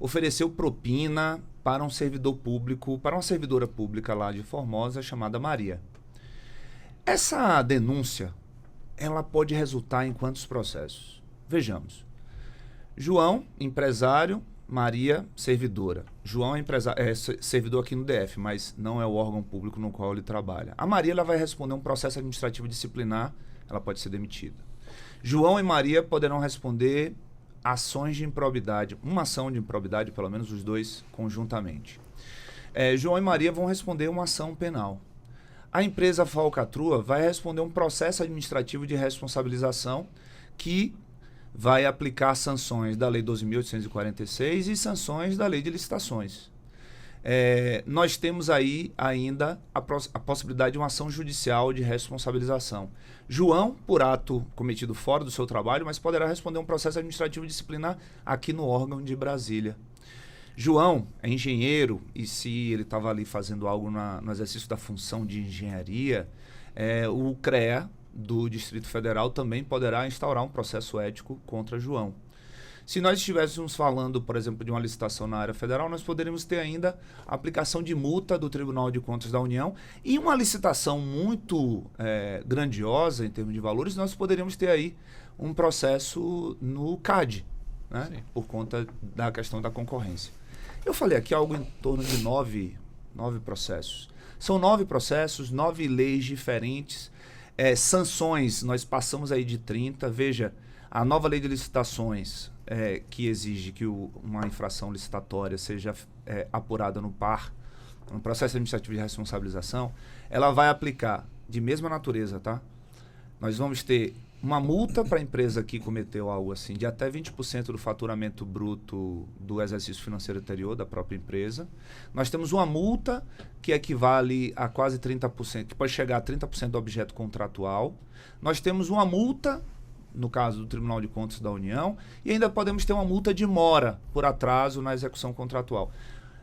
ofereceu propina para um servidor público, para uma servidora pública lá de Formosa, chamada Maria. Essa denúncia, ela pode resultar em quantos processos? Vejamos. João, empresário, Maria, servidora. João é servidor aqui no DF, mas não é o órgão público no qual ele trabalha. A Maria, ela vai responder um processo administrativo disciplinar, ela pode ser demitida. João e Maria poderão responder ações de improbidade, uma ação de improbidade, pelo menos os dois conjuntamente. João e Maria vão responder uma ação penal. A empresa Falcatrua vai responder um processo administrativo de responsabilização que vai aplicar sanções da Lei 12.846 e sanções da Lei de Licitações. Nós temos aí ainda a possibilidade de uma ação judicial de responsabilização. João, por ato cometido fora do seu trabalho, mas poderá responder um processo administrativo disciplinar aqui no órgão de Brasília. João é engenheiro e se ele estava ali fazendo algo no exercício da função de engenharia, o CREA do Distrito Federal também poderá instaurar um processo ético contra João. Se nós estivéssemos falando, por exemplo, de uma licitação na área federal, nós poderíamos ter ainda a aplicação de multa do Tribunal de Contas da União e uma licitação muito grandiosa em termos de valores, nós poderíamos ter aí um processo no CAD, né? Por conta da questão da concorrência. Eu falei aqui algo em torno de 9 processos. São 9 processos, 9 leis diferentes, sanções, nós passamos aí de 30. Veja, a nova lei de licitações, que exige que uma infração licitatória seja apurada no PAR, no processo administrativo de responsabilização, ela vai aplicar de mesma natureza, tá? Nós vamos ter uma multa para a empresa que cometeu algo assim, de até 20% do faturamento bruto do exercício financeiro anterior da própria empresa. Nós temos uma multa que equivale a quase 30%, que pode chegar a 30% do objeto contratual. Nós temos uma multa, no caso do Tribunal de Contas da União, e ainda podemos ter uma multa de mora por atraso na execução contratual.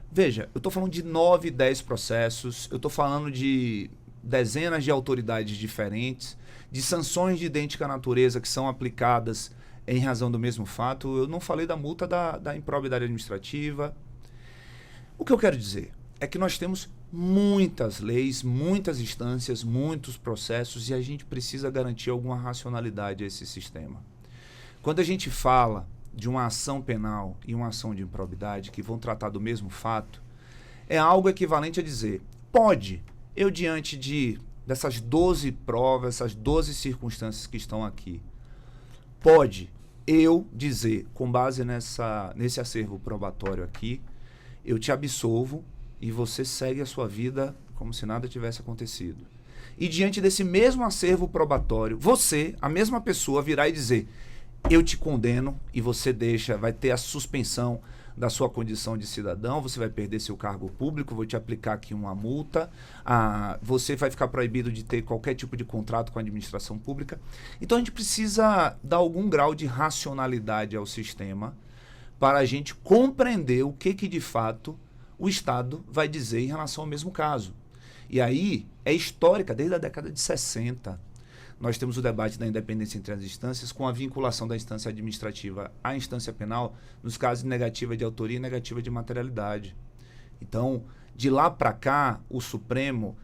Veja, eu estou falando de 9, 10 processos, eu estou falando de dezenas de autoridades diferentes, de sanções de idêntica natureza que são aplicadas em razão do mesmo fato. Eu não falei da multa da improbidade administrativa. O que eu quero dizer? é que nós temos muitas leis, muitas instâncias, muitos processos e a gente precisa garantir alguma racionalidade a esse sistema. Quando a gente fala de uma ação penal e uma ação de improbidade que vão tratar do mesmo fato, é algo equivalente a dizer, pode, eu diante dessas 12 provas, essas 12 circunstâncias que estão aqui, pode eu dizer, com base nesse acervo probatório aqui, eu te absolvo e você segue a sua vida como se nada tivesse acontecido. E diante desse mesmo acervo probatório, você, a mesma pessoa, virá e dizer, eu te condeno e você vai ter a suspensão da sua condição de cidadão, você vai perder seu cargo público, vou te aplicar aqui uma multa, você vai ficar proibido de ter qualquer tipo de contrato com a administração pública. Então a gente precisa dar algum grau de racionalidade ao sistema para a gente compreender o que de fato o Estado vai dizer em relação ao mesmo caso. E aí é histórica, desde a década de 60. Nós temos o debate da independência entre as instâncias com a vinculação da instância administrativa à instância penal nos casos de negativa de autoria e negativa de materialidade. Então, de lá para cá, o Supremo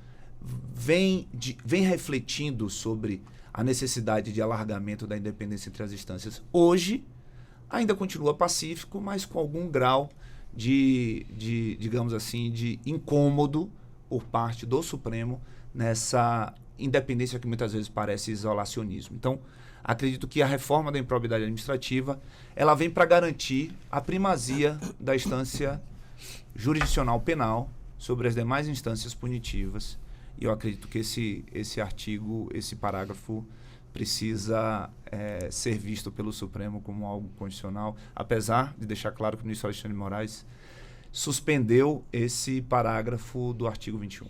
vem refletindo sobre a necessidade de alargamento da independência entre as instâncias. Hoje, ainda continua pacífico, mas com algum grau digamos assim, de incômodo por parte do Supremo nessa independência que muitas vezes parece isolacionismo. Então, acredito que a reforma da improbidade administrativa, ela vem para garantir a primazia da instância jurisdicional penal sobre as demais instâncias punitivas. E eu acredito que esse artigo, esse parágrafo, precisa ser visto pelo Supremo como algo constitucional, apesar de deixar claro que o ministro Alexandre de Moraes suspendeu esse parágrafo do artigo 21.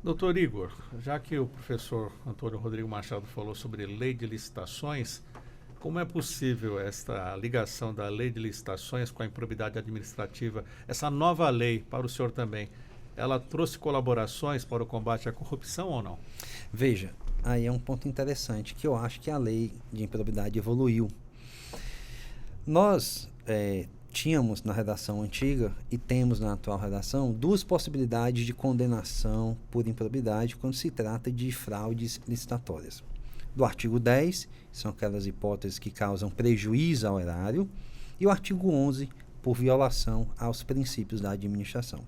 Doutor Igor, já que o professor Antônio Rodrigo Machado falou sobre lei de licitações, como é possível esta ligação da lei de licitações com a improbidade administrativa, essa nova lei para o senhor também, ela trouxe colaborações para o combate à corrupção ou não? Veja, aí é um ponto interessante, que eu acho que a lei de improbidade evoluiu. Nós tínhamos na redação antiga e temos na atual redação duas possibilidades de condenação por improbidade quando se trata de fraudes licitatórias. Do artigo 10, são aquelas hipóteses que causam prejuízo ao erário, e o artigo 11, por violação aos princípios da administração.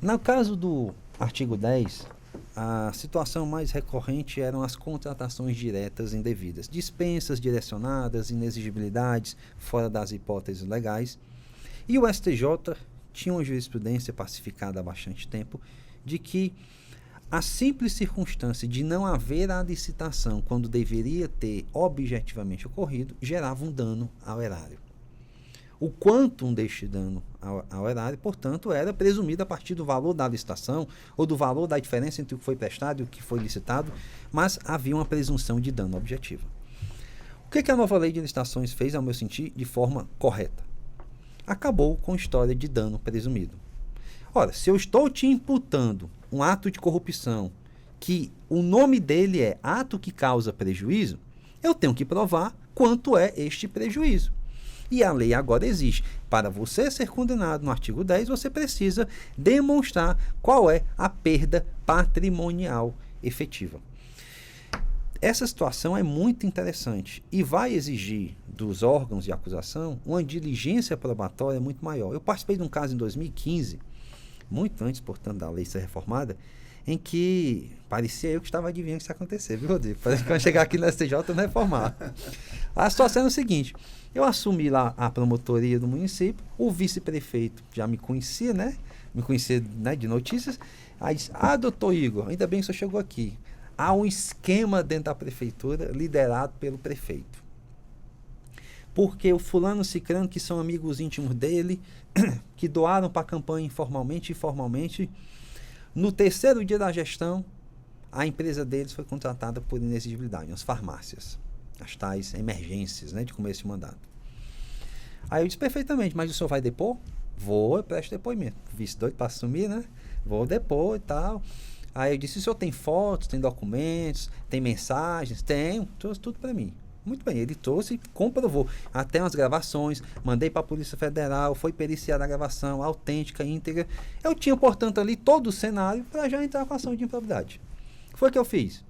No caso do artigo 10, a situação mais recorrente eram as contratações diretas indevidas, dispensas direcionadas, inexigibilidades fora das hipóteses legais. E o STJ tinha uma jurisprudência pacificada há bastante tempo de que a simples circunstância de não haver a licitação quando deveria ter objetivamente ocorrido gerava um dano ao erário. O quantum deste dano ao erário, portanto, era presumido a partir do valor da licitação ou do valor da diferença entre o que foi prestado e o que foi licitado, mas havia uma presunção de dano objetivo. O que a nova lei de licitações fez, ao meu sentir, de forma correta? Acabou com a história de dano presumido. Ora, se eu estou te imputando um ato de corrupção que o nome dele é ato que causa prejuízo, eu tenho que provar quanto é este prejuízo. E a lei agora existe. Para você ser condenado no artigo 10, você precisa demonstrar qual é a perda patrimonial efetiva. Essa situação é muito interessante e vai exigir dos órgãos de acusação uma diligência probatória muito maior. Eu participei de um caso em 2015, muito antes, portanto, da lei ser reformada, em que parecia eu que estava adivinhando o que ia acontecer, viu, Rodrigo? Parece que quando chegar aqui no STJ não reformar. A situação é o seguinte: eu assumi lá a promotoria do município, o vice-prefeito já me conhecia, né? Me conhecia, né, de notícias. Aí disse, doutor Igor, ainda bem que o senhor chegou aqui. Há um esquema dentro da prefeitura liderado pelo prefeito. Porque o fulano cicrano, que são amigos íntimos dele, que doaram para a campanha informalmente e formalmente, no terceiro dia da gestão, a empresa deles foi contratada por inexigibilidade, as farmácias, as tais emergências, né, de começo de mandato. Aí eu disse, perfeitamente, mas o senhor vai depor? Vou, eu presto depoimento. Vice doido para assumir, né? Vou depor e tal. Aí eu disse, o senhor tem fotos, tem documentos, tem mensagens? Tenho, trouxe tudo para mim. Muito bem, ele trouxe e comprovou. Até umas gravações, mandei para a Polícia Federal, foi periciada a gravação, autêntica, íntegra. Eu tinha, portanto, ali todo o cenário para já entrar com a ação de improbidade. Foi o que eu fiz.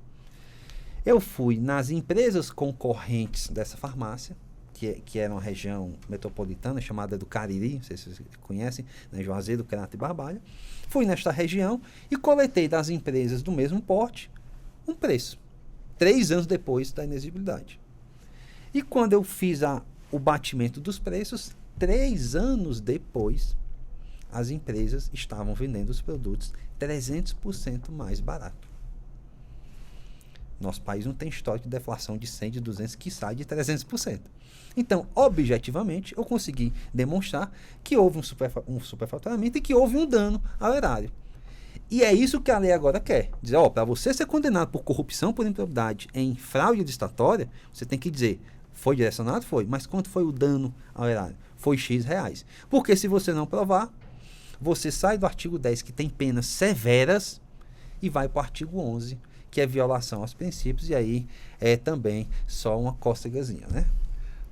Eu fui nas empresas concorrentes dessa farmácia, que era uma região metropolitana chamada do Cariri, não sei se vocês conhecem, né, Juazeiro, Crato e Barbalha. Fui nesta região e coletei das empresas do mesmo porte um preço, 3 anos depois da inexigibilidade. E quando eu fiz o batimento dos preços, 3 anos depois, as empresas estavam vendendo os produtos 300% mais barato. Nosso país não tem histórico de deflação de 100, de 200, que sai de 300%. Então, objetivamente, eu consegui demonstrar que houve um superfaturamento e que houve um dano ao erário. E é isso que a lei agora quer. Dizer, para você ser condenado por corrupção, por improbidade, em fraude licitatória, você tem que dizer, foi direcionado? Foi. Mas quanto foi o dano ao erário? Foi X reais. Porque se você não provar, você sai do artigo 10, que tem penas severas, e vai para o artigo 11, que é violação aos princípios, e aí é também só uma cócegazinha, né?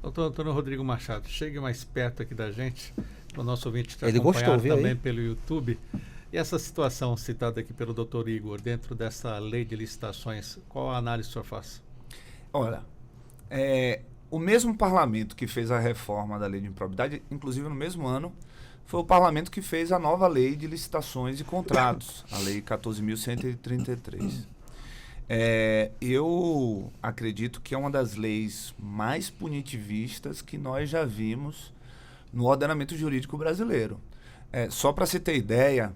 Doutor Antônio Rodrigo Machado, chegue mais perto aqui da gente, para o nosso ouvinte te Ele acompanhar gostou, viu, também aí? pelo YouTube. E essa situação citada aqui pelo doutor Igor, dentro dessa lei de licitações, qual a análise que o senhor faz? Olha, o mesmo parlamento que fez a reforma da lei de improbidade, inclusive no mesmo ano, foi o parlamento que fez a nova lei de licitações e contratos, a lei 14.133. Eu acredito que é uma das leis mais punitivistas que nós já vimos no ordenamento jurídico brasileiro. Só para se ter ideia,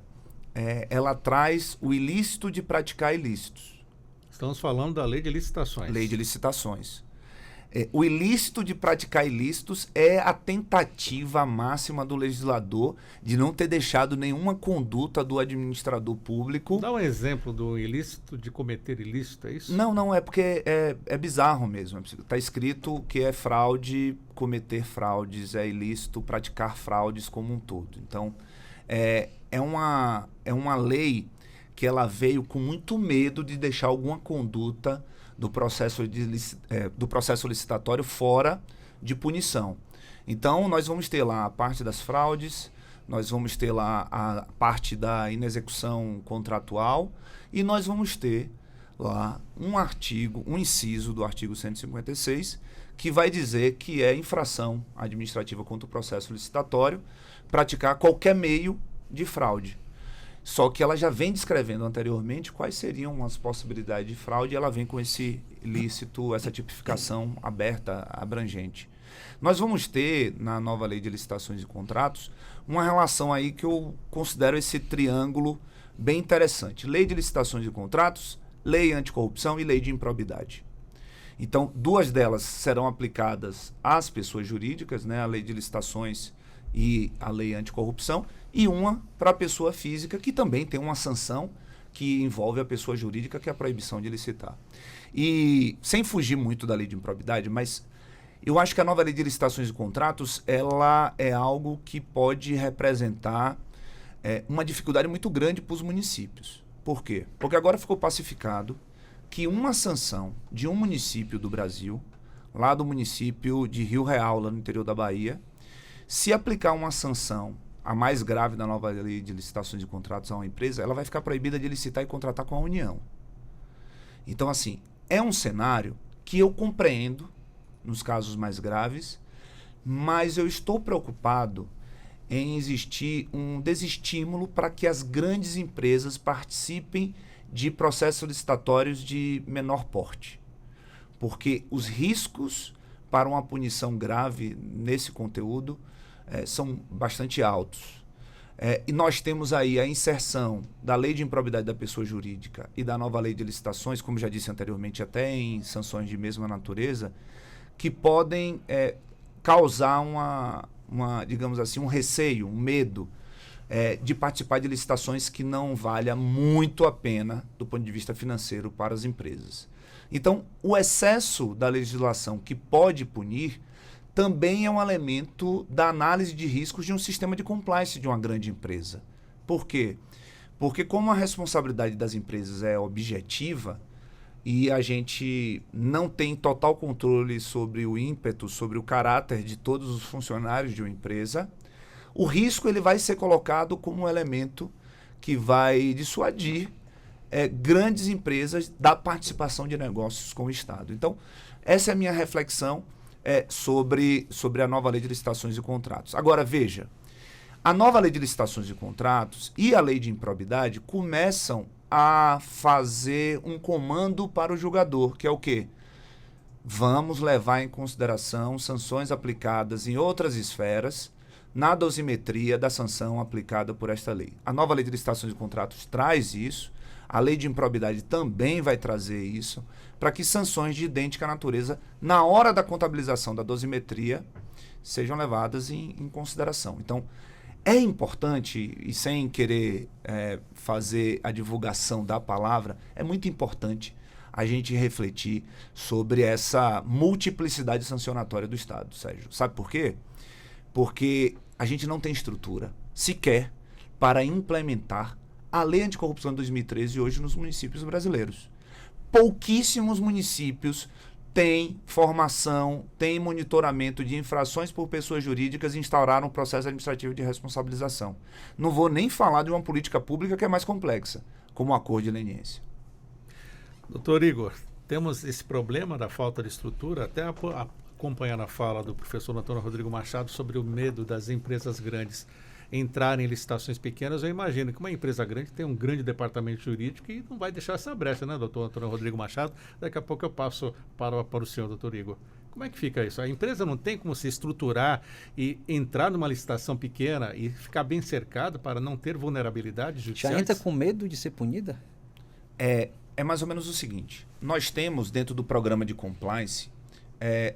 ela traz o ilícito de praticar ilícitos. Estamos falando da lei de licitações. Lei de licitações. O ilícito de praticar ilícitos é a tentativa máxima do legislador de não ter deixado nenhuma conduta do administrador público. Dá um exemplo do ilícito de cometer ilícito, é isso? Não, é porque é bizarro mesmo. Está escrito que é fraude, cometer fraudes, é ilícito praticar fraudes como um todo. Então, é uma lei que ela veio com muito medo de deixar alguma conduta do processo licitatório fora de punição. Então, nós vamos ter lá a parte das fraudes, nós vamos ter lá a parte da inexecução contratual e nós vamos ter lá um inciso do artigo 156, que vai dizer que é infração administrativa contra o processo licitatório praticar qualquer meio de fraude. Só que ela já vem descrevendo anteriormente quais seriam as possibilidades de fraude e ela vem com esse ilícito, essa tipificação aberta, abrangente. Nós vamos ter, na nova lei de licitações e contratos, uma relação aí que eu considero esse triângulo bem interessante. Lei de licitações e contratos, lei anticorrupção e lei de improbidade. Então, 2 delas serão aplicadas às pessoas jurídicas, né, a lei de licitações e a lei anticorrupção, e uma para a pessoa física, que também tem uma sanção que envolve a pessoa jurídica, que é a proibição de licitar. E, sem fugir muito da lei de improbidade, mas eu acho que a nova lei de licitações e contratos, ela é algo que pode representar uma dificuldade muito grande para os municípios. Por quê? Porque agora ficou pacificado que uma sanção de um município do Brasil, lá do município de Rio Real, lá no interior da Bahia, se aplicar uma sanção, a mais grave da nova lei de licitações e contratos a uma empresa, ela vai ficar proibida de licitar e contratar com a União. Então, assim, é um cenário que eu compreendo nos casos mais graves, mas eu estou preocupado em existir um desestímulo para que as grandes empresas participem de processos licitatórios de menor porte. Porque os riscos para uma punição grave nesse conteúdo são bastante altos. E nós temos aí a inserção da lei de improbidade da pessoa jurídica e da nova lei de licitações, como já disse anteriormente, até em sanções de mesma natureza, que podem causar digamos assim, um receio, um medo de participar de licitações que não valha muito a pena do ponto de vista financeiro para as empresas. Então, o excesso da legislação que pode punir também é um elemento da análise de riscos de um sistema de compliance de uma grande empresa. Por quê? Porque como a responsabilidade das empresas é objetiva e a gente não tem total controle sobre o ímpeto, sobre o caráter de todos os funcionários de uma empresa, o risco ele vai ser colocado como um elemento que vai dissuadir grandes empresas da participação de negócios com o Estado. Então, essa é a minha reflexão sobre a nova lei de licitações e contratos. Agora, veja, a nova lei de licitações e contratos e a lei de improbidade começam a fazer um comando para o julgador, que é o quê? Vamos levar em consideração sanções aplicadas em outras esferas na dosimetria da sanção aplicada por esta lei. A nova lei de licitações e contratos traz isso, a lei de improbidade também vai trazer isso, para que sanções de idêntica natureza, na hora da contabilização da dosimetria, sejam levadas em consideração. Então, é importante, e sem querer fazer a divulgação da palavra, é muito importante a gente refletir sobre essa multiplicidade sancionatória do Estado, Sérgio. Sabe por quê? Porque a gente não tem estrutura sequer para implementar a lei anticorrupção de 2013 hoje nos municípios brasileiros. Pouquíssimos municípios têm formação, têm monitoramento de infrações por pessoas jurídicas e instauraram um processo administrativo de responsabilização. Não vou nem falar de uma política pública que é mais complexa, como o acordo de leniência. Doutor Igor, temos esse problema da falta de estrutura, até acompanhando a fala do professor Antônio Rodrigo Machado sobre o medo das empresas grandes entrarem em licitações pequenas. Eu imagino que uma empresa grande tem um grande departamento jurídico e não vai deixar essa brecha, né, doutor Antônio Rodrigo Machado? Daqui a pouco eu passo para o senhor, doutor Igor. Como é que fica isso? A empresa não tem como se estruturar e entrar numa licitação pequena e ficar bem cercado para não ter vulnerabilidade judiciais? Já entra com medo de ser punida? É mais ou menos o seguinte. Nós temos, dentro do programa de compliance,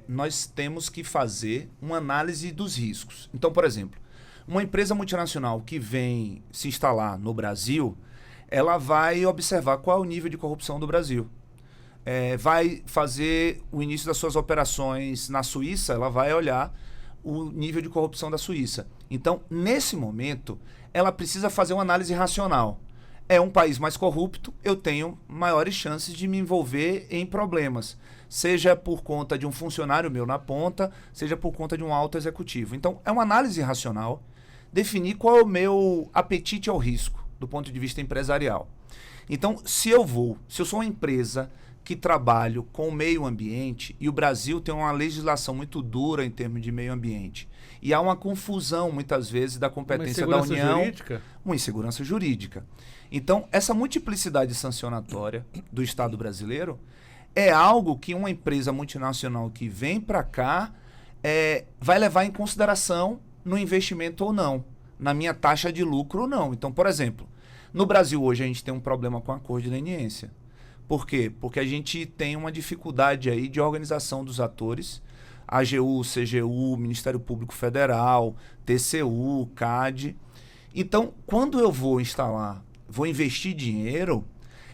nós temos que fazer uma análise dos riscos. Então, por exemplo, uma empresa multinacional que vem se instalar no Brasil, ela vai observar qual é o nível de corrupção do Brasil. Vai fazer o início das suas operações na Suíça, ela vai olhar o nível de corrupção da Suíça. Então, nesse momento, ela precisa fazer uma análise racional. É um país mais corrupto, eu tenho maiores chances de me envolver em problemas, seja por conta de um funcionário meu na ponta, seja por conta de um alto executivo. Então, é uma análise racional, definir qual é o meu apetite ao risco, do ponto de vista empresarial. Então, se eu sou uma empresa que trabalho com o meio ambiente, e o Brasil tem uma legislação muito dura em termos de meio ambiente, e há uma confusão, muitas vezes, da competência da União. Uma insegurança jurídica. Então, essa multiplicidade sancionatória do Estado brasileiro é algo que uma empresa multinacional que vem para cá vai levar em consideração no investimento ou não, na minha taxa de lucro ou não. Então, por exemplo, no Brasil hoje a gente tem um problema com a acordo de leniência. Por quê? Porque a gente tem uma dificuldade aí de organização dos atores, AGU, CGU, Ministério Público Federal, TCU, CAD. Então, quando eu vou investir dinheiro,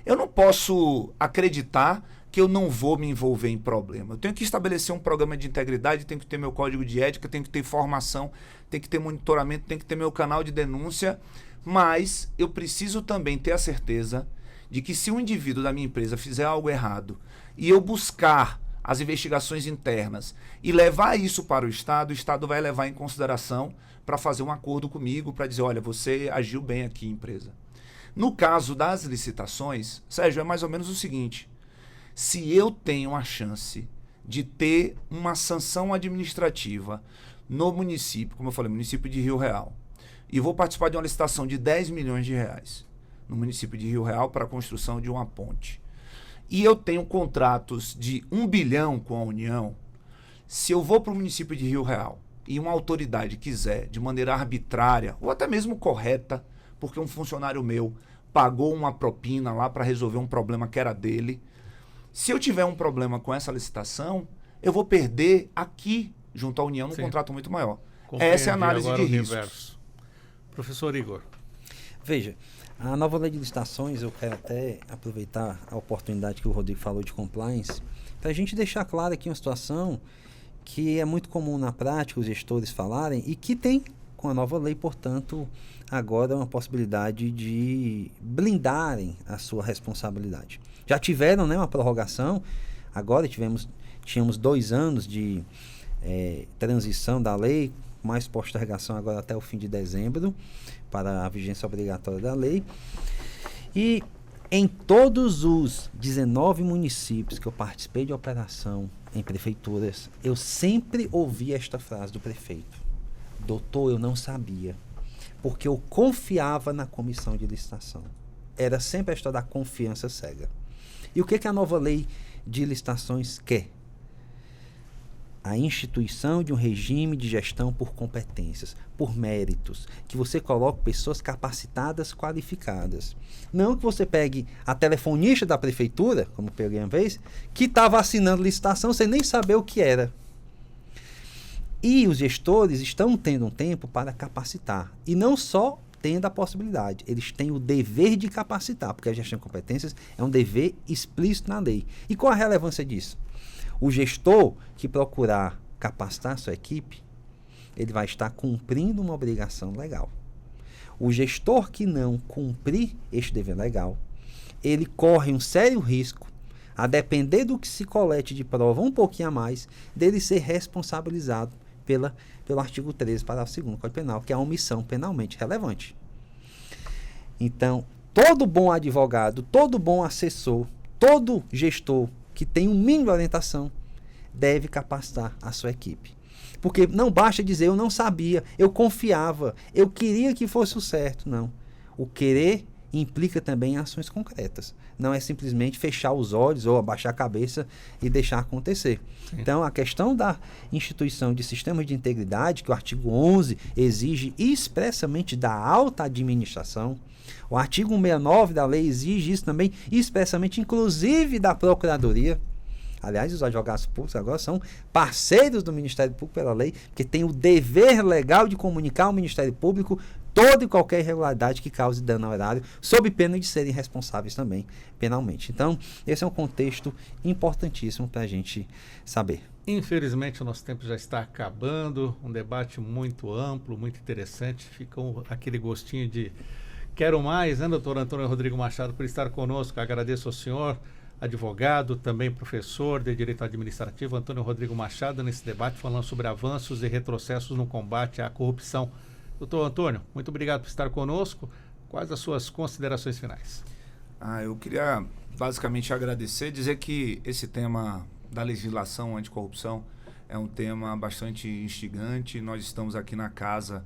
eu não posso acreditar que eu não vou me envolver em problema. Eu tenho que estabelecer um programa de integridade, tenho que ter meu código de ética, tenho que ter formação, tenho que ter monitoramento, tenho que ter meu canal de denúncia, mas eu preciso também ter a certeza de que se um indivíduo da minha empresa fizer algo errado e eu buscar as investigações internas e levar isso para o Estado vai levar em consideração para fazer um acordo comigo, para dizer, olha, você agiu bem aqui, empresa. No caso das licitações, Sérgio, é mais ou menos o seguinte: se eu tenho a chance de ter uma sanção administrativa no município, como eu falei, município de Rio Real, e vou participar de uma licitação de 10 milhões de reais no município de Rio Real para a construção de uma ponte, e eu tenho contratos de 1 bilhão com a União, se eu vou para o município de Rio Real e uma autoridade quiser, de maneira arbitrária, ou até mesmo correta, porque um funcionário meu pagou uma propina lá para resolver um problema que era dele, se eu tiver um problema com essa licitação, eu vou perder aqui, junto à União, num contrato muito maior. Essa é a análise de riscos. Professor Igor. Veja, a nova lei de licitações, eu quero até aproveitar a oportunidade que o Rodrigo falou de compliance, para a gente deixar claro aqui uma situação que é muito comum na prática os gestores falarem e que tem com a nova lei, portanto, agora é uma possibilidade de blindarem a sua responsabilidade. Já tiveram, né, uma prorrogação, agora tínhamos 2 anos de transição da lei, mais postergação agora até o fim de dezembro, para a vigência obrigatória da lei. E em todos os 19 municípios que eu participei de operação em prefeituras, eu sempre ouvi esta frase do prefeito: doutor, eu não sabia, porque eu confiava na comissão de licitação. Era sempre a história da confiança cega. E o que a nova lei de licitações quer? A instituição de um regime de gestão por competências, por méritos, que você coloque pessoas capacitadas, qualificadas. Não que você pegue a telefonista da prefeitura, como peguei uma vez, que estava assinando licitação sem nem saber o que era. E os gestores estão tendo um tempo para capacitar. E não só tendo a possibilidade, eles têm o dever de capacitar, porque a gestão de competências é um dever explícito na lei. E qual a relevância disso? O gestor que procurar capacitar a sua equipe, ele vai estar cumprindo uma obrigação legal. O gestor que não cumprir este dever legal, ele corre um sério risco, a depender do que se colete de prova um pouquinho a mais, dele ser responsabilizado pelo artigo 13, parágrafo 2º do Código Penal, que é a omissão penalmente relevante. Então, todo bom advogado, todo bom assessor, todo gestor que tem um mínimo de orientação, deve capacitar a sua equipe. Porque não basta dizer, eu não sabia, eu confiava, eu queria que fosse o certo. Não. O querer implica também ações concretas. Não é simplesmente fechar os olhos ou abaixar a cabeça e deixar acontecer. Sim. Então, a questão da instituição de sistemas de integridade, que o artigo 11 exige expressamente da alta administração, o artigo 169 da lei exige isso também expressamente, inclusive da Procuradoria. Aliás, os advogados públicos agora são parceiros do Ministério Público pela lei, porque tem o dever legal de comunicar ao Ministério Público toda e qualquer irregularidade que cause dano ao erário, sob pena de serem responsáveis também penalmente. Então, esse é um contexto importantíssimo para a gente saber. Infelizmente, o nosso tempo já está acabando, um debate muito amplo, muito interessante, fica aquele gostinho de quero mais, né, doutor Antônio Rodrigo Machado, por estar conosco. Agradeço ao senhor, advogado, também professor de Direito Administrativo, Antônio Rodrigo Machado, nesse debate falando sobre avanços e retrocessos no combate à corrupção. Doutor Antônio, muito obrigado por estar conosco. Quais as suas considerações finais? Eu queria basicamente agradecer, dizer que esse tema da legislação anticorrupção é um tema bastante instigante. Nós estamos aqui na casa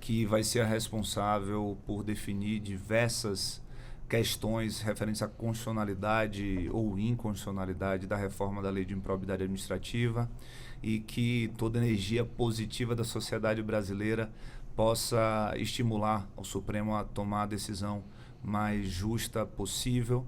que vai ser a responsável por definir diversas questões referentes à constitucionalidade ou inconstitucionalidade da reforma da Lei de Improbidade Administrativa, e que toda energia positiva da sociedade brasileira possa estimular o Supremo a tomar a decisão mais justa possível.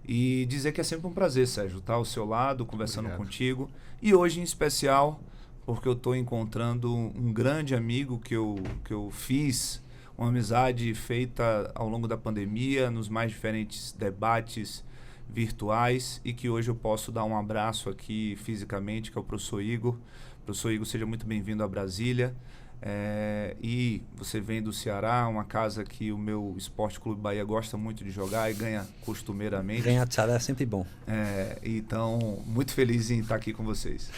E dizer que é sempre um prazer, Sérgio, estar ao seu lado, conversando contigo. E hoje, em especial, porque eu estou encontrando um grande amigo que eu fiz, uma amizade feita ao longo da pandemia, nos mais diferentes debates virtuais, e que hoje eu posso dar um abraço aqui fisicamente, que é o professor Igor. Professor Igor, seja muito bem-vindo a Brasília. E você vem do Ceará, uma casa que o meu Esporte Clube Bahia gosta muito de jogar e ganha costumeiramente. Ganhar de Ceará é sempre bom. Então, muito feliz em estar aqui com vocês.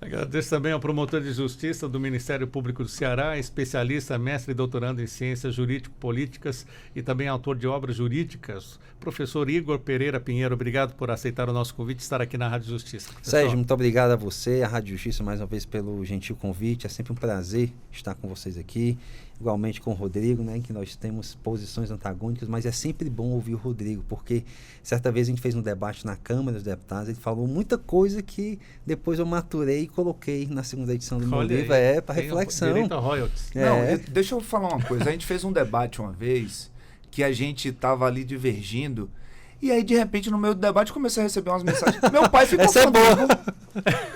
Agradeço também ao promotor de justiça do Ministério Público do Ceará, especialista, mestre e doutorando em ciências jurídico-políticas e também autor de obras jurídicas, professor Igor Pereira Pinheiro. Obrigado por aceitar o nosso convite e estar aqui na Rádio Justiça. Sérgio, muito obrigado a você, a Rádio Justiça, mais uma vez pelo gentil convite. É sempre um prazer estar com vocês aqui. Igualmente com o Rodrigo, né, que nós temos posições antagônicas, mas é sempre bom ouvir o Rodrigo, porque certa vez a gente fez um debate na Câmara dos Deputados, ele falou muita coisa que depois eu maturei e coloquei na segunda edição do meu livro, para reflexão. Direito a royalties. Deixa eu falar uma coisa, a gente fez um debate uma vez, que a gente estava ali divergindo, e aí de repente no meio do debate comecei a receber umas mensagens, meu pai ficou Essa é boa.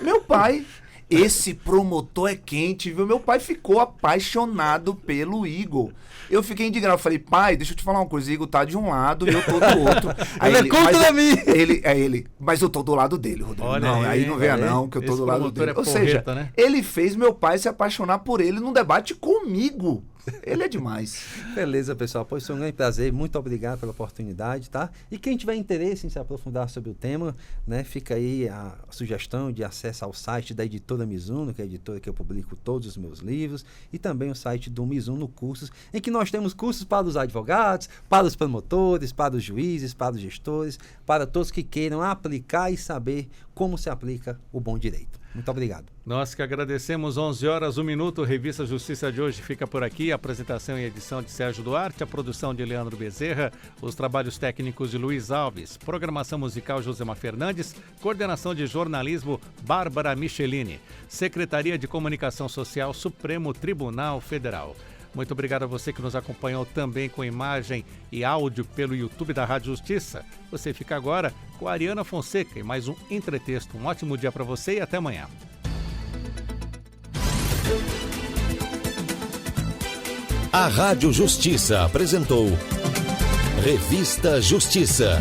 Meu pai... esse promotor é quente, viu? Meu pai ficou apaixonado pelo Igor. Eu fiquei indignado, falei, pai, deixa eu te falar uma coisa, o Igor tá de um lado e eu tô do outro. Aí ele é contra mim! Mas eu tô do lado dele, Rodrigo. Olha não, aí não venha não, que eu tô esse do lado promotor dele. é Ou seja, porreta, né? ele fez meu pai se apaixonar por ele num debate comigo. Ele é demais. Beleza, pessoal. Pois foi um grande prazer. Muito obrigado pela oportunidade, tá? E quem tiver interesse em se aprofundar sobre o tema, né, fica aí a sugestão de acesso ao site da editora Mizuno, que é a editora que eu publico todos os meus livros, e também o site do Mizuno Cursos, em que nós temos cursos para os advogados, para os promotores, para os juízes, para os gestores, para todos que queiram aplicar e saber como se aplica o bom direito. Muito obrigado. Nós que agradecemos. 11h01. Revista Justiça de hoje fica por aqui. A apresentação e edição de Sérgio Duarte, a produção de Leandro Bezerra, os trabalhos técnicos de Luiz Alves, programação musical Josemar Fernandes, coordenação de jornalismo Bárbara Michelini, Secretaria de Comunicação Social Supremo Tribunal Federal. Muito obrigado a você que nos acompanhou também com imagem e áudio pelo YouTube da Rádio Justiça. Você fica agora com a Ariana Fonseca e mais um Entretexto. Um ótimo dia para você e até amanhã. A Rádio Justiça apresentou Revista Justiça.